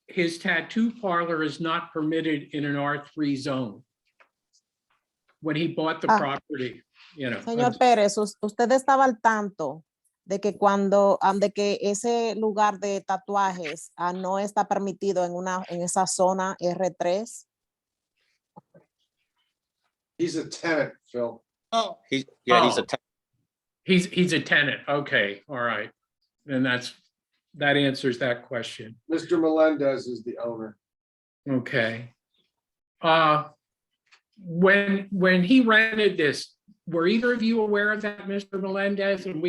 his tattoo parlor is not permitted in an R3 zone when he bought the property, you know. Señor Pérez, usted estaba al tanto de que cuando, de que ese lugar de tatuajes no está permitido en esa zona R3. He's a tenant, Phil. Oh. He's a Oh. tenant. He's a tenant. Okay, all right. Then that answers that question. Mr. Melendez is the owner. Okay. When he rented this, were either of you aware of that, Mr. Melendez? And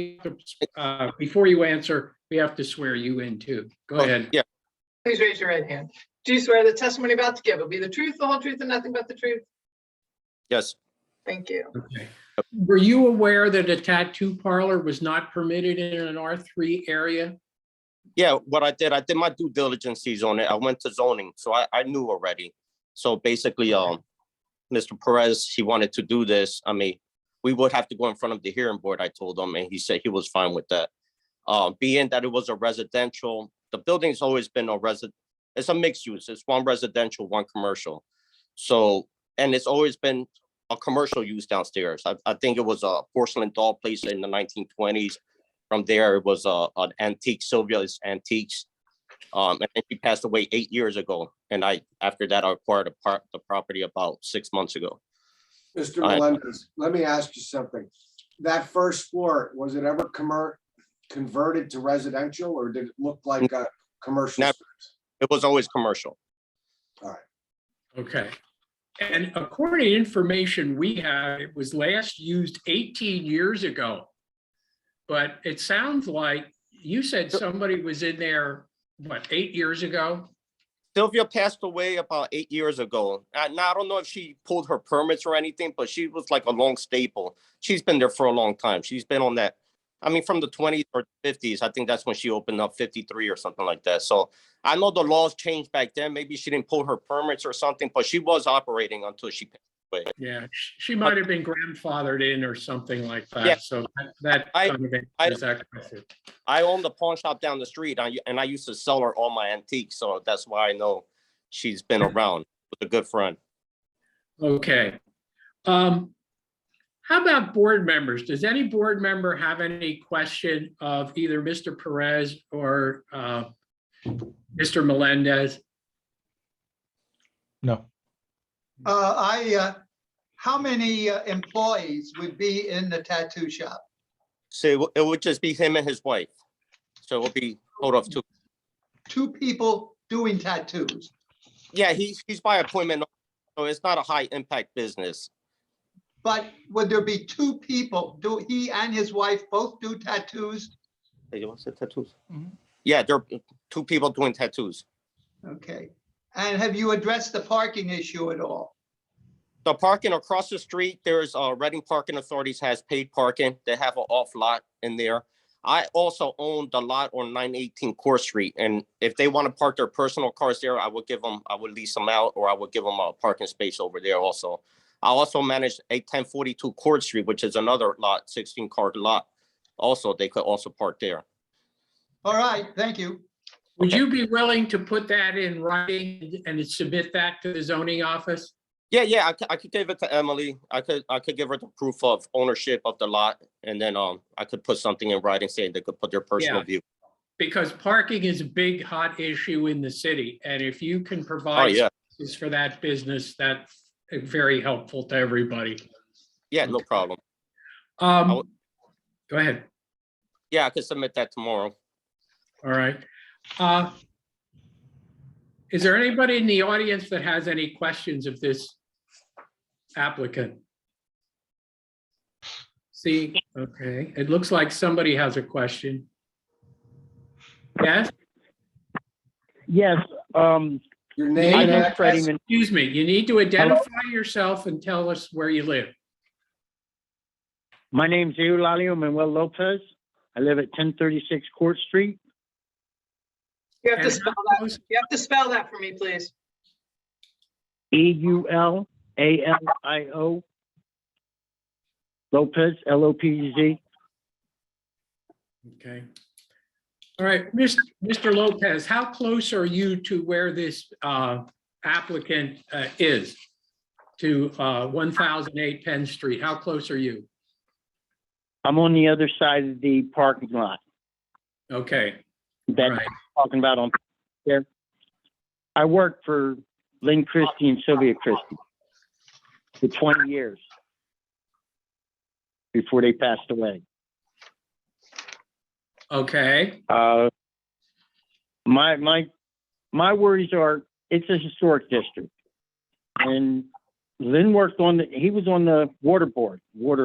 before you answer, we have to swear you in too. Go ahead. Yeah. Please raise your right hand. Do you swear the testimony about to give will be the truth, the whole truth, and nothing but the truth? Yes. Thank you. Okay. Were you aware that a tattoo parlor was not permitted in an R3 area? Yeah, what I did my due diligence on it. I went to zoning, so I knew already. So basically, Mr. Perez, he wanted to do this. I mean, we would have to go in front of the hearing board, I told him, and he said he was fine with that. Being that it was a residential, the building's always been it's a mixed use. It's one residential, one commercial. So, and it's always been a commercial use downstairs. I think it was a porcelain doll place in the 1920s. From there, it was an antique, Sylvia's Antiques. And then she passed away 8 years ago. And after that, I acquired the property about 6 months ago. Mr. Melendez, let me ask you something. That first floor, was it ever converted to residential, or did it look like a commercial? Never. It was always commercial. All right. Okay. And according to information we have, it was last used 18 years ago. But it sounds like you said somebody was in there, what, 8 years ago? Sylvia passed away about 8 years ago. Now, I don't know if she pulled her permits or anything, but she was like a long staple. She's been there for a long time. She's been on that. I mean, from the 20s or 50s, I think that's when she opened up 53 or something like that. So I know the laws changed back then. Maybe she didn't pull her permits or something, but she was operating until she passed Yeah, she might have been grandfathered in or something like Yeah. that, so that I- kind of I- answers that question. I own the pawn shop down the street and I used to sell her all my antiques, so that's why I know she's been around with a good friend. Okay. How about board members? Does any board member have any question of either Mr. Perez or Mr. Melendez? No. How many employees would be in the tattoo shop? So it would just be him and his wife. So it will be total of two. Two people doing tattoos. Yeah, he's by appointment, so it's not a high impact business. But would there be two people? Do he and his wife both do tattoos? Hey, you want to say tattoos? Yeah, there are two people doing tattoos. Okay. And have you addressed the parking issue at all? The parking across the street, there's Reading Parking Authorities has paid parking. They have an off lot in there. I also own the lot on 918 Court Street, and if they want to park their personal cars there, I would lease them out, or I would give them a parking space over there also. I also manage a 1042 Court Street, which is another lot, 16-car lot. Also, they could also park there. All right, thank you. Would you be willing to put that in writing and submit that to the zoning office? Yeah, I could give it to Emily. I could give her the proof of ownership of the lot, and then I could put something in writing saying they could put their personal Yeah. view. Because parking is a big hot issue in the city, and if you can Oh, provide yeah. spaces for that business, that's very helpful to everybody. Yeah, no problem. Go ahead. Yeah, I could submit that tomorrow. All right. Is there anybody in the audience that has any questions of this applicant? See, okay, it looks like somebody has a question. Yes? Yes, Your my name and name's Freddie address? Excuse me, you need to identify yourself and tell us where you live. My name's Eulalio Manuel Lopez. I live at 1036 Court Street. You have to And spell how that. You have to spell that for me, please. EULALIO. Lopez, LOPEZ. Okay. All right, Mr. Lopez, how close are you to where this applicant is? To 1008 Penn Street? How close are you? I'm on the other side of the parking lot Okay, that right. I'm talking about on there. I worked for Lynn Christie and Sylvia Christie for 20 years before they passed away. Okay, My worries are, it's a historic district. And Lynn worked he was on the water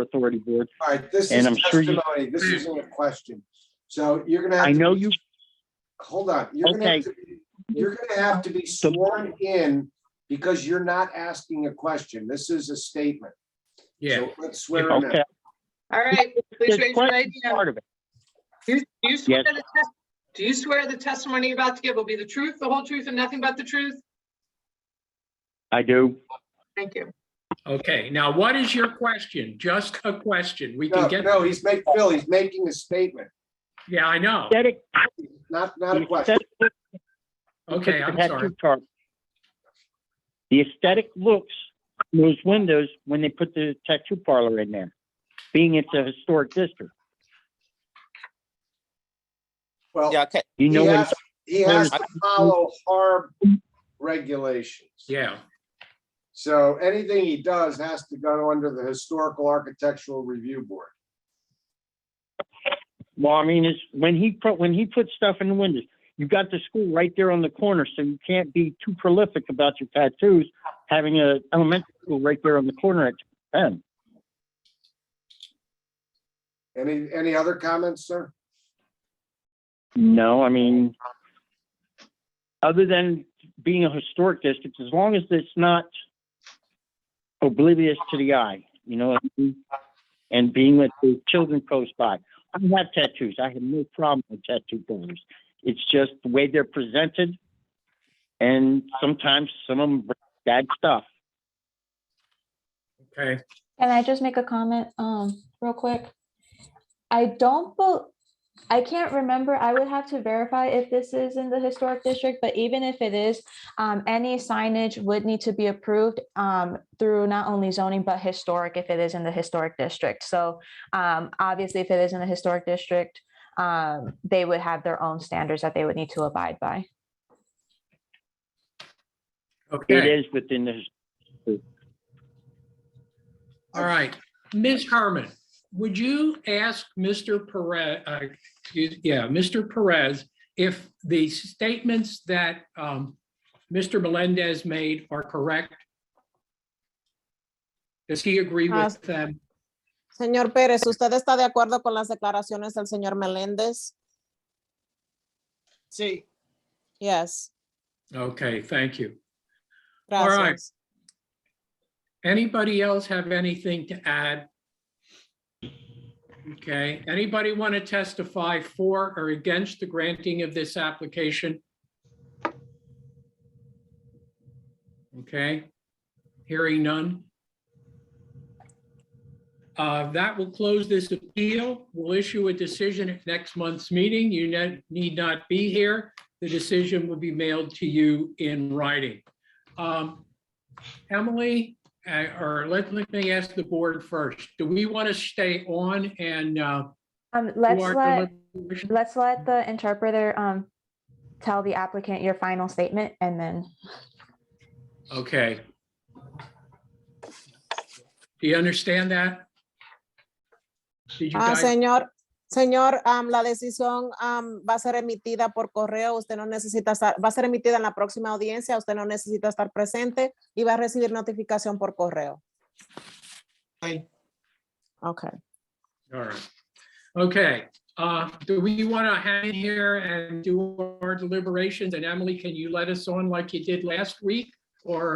authority board. All right, this And is I'm sure you- testimony. This isn't a question. So you're gonna have. I to know be- you, Hold on, you're gonna have to be sworn in because you're not asking a question. This is a statement. yeah. So let's swear him in. okay. All right, please The raise your right question's hand. part of it. Do you swear Yes. do you swear the testimony you're about to give will be the truth, the whole truth, and nothing but the truth? I do. Thank you. Okay, now what is your question? Just a question. We can No, get, no, he's making a statement, yeah, I know. Aesthetic, not a the question. aesthetic Okay, I'm sorry. The aesthetic looks, in those windows, when they put the tattoo parlor in there, being it's a historic district. Well, Yeah, okay. You know, he has to follow HARB regulations. Yeah, So anything he does has to go under the Historical Architectural Review Board. well, I mean, it's when he put stuff in the windows, you got the school right there on the corner, so you can't be too prolific about your tattoos, having a elementary school right there on the corner at 10. Any other comments, sir? No, I mean, other than being a historic district, as long as it's not oblivious to the eye, you know, what I mean? And being with the children close by. I have tattoos. I have no problem with tattoo parlors. It's just the way they're presented, and sometimes some of them bring bad stuff. Okay, Can I just make a comment, real quick? I can't remember, I would have to verify if this is in the historic district, but even if it is, any signage would need to be approved, through not only zoning, but historic if it is in the historic district. So, obviously, if it is in the historic district, they would have their own standards that they would need to abide by. It okay, is within the, all right. Ms. Herman, would you ask Mr. Perez, Mr. Perez, if the statements that Mr. Melendez made are correct? Does he agree with them? Señor Pérez, ¿usted está de acuerdo con las declaraciones del señor Meléndez? Sí. Yes. Okay, thank you. All Gracias. right. Anybody else have anything to add? Okay, anybody want to testify for or against the granting of this application? Okay, hearing none. That will close this appeal. We'll issue a decision at next month's meeting. You need not be here. The decision will be mailed to you in writing. Emily, or let me ask the board first. Do we want to stay on and Let's let the interpreter, tell the applicant your final statement and then. Okay. Do you understand that? Did you guys? Señor, la decisión va a ser emitida por correo. Usted no necesita estar, va a ser emitida en la próxima audiencia. Usted no necesita estar presente y va a recibir notificación por correo. Aye. Okay. All right. Okay. Do we want to hang here and do our deliberations? And Emily, can you let us on like you did last week? Or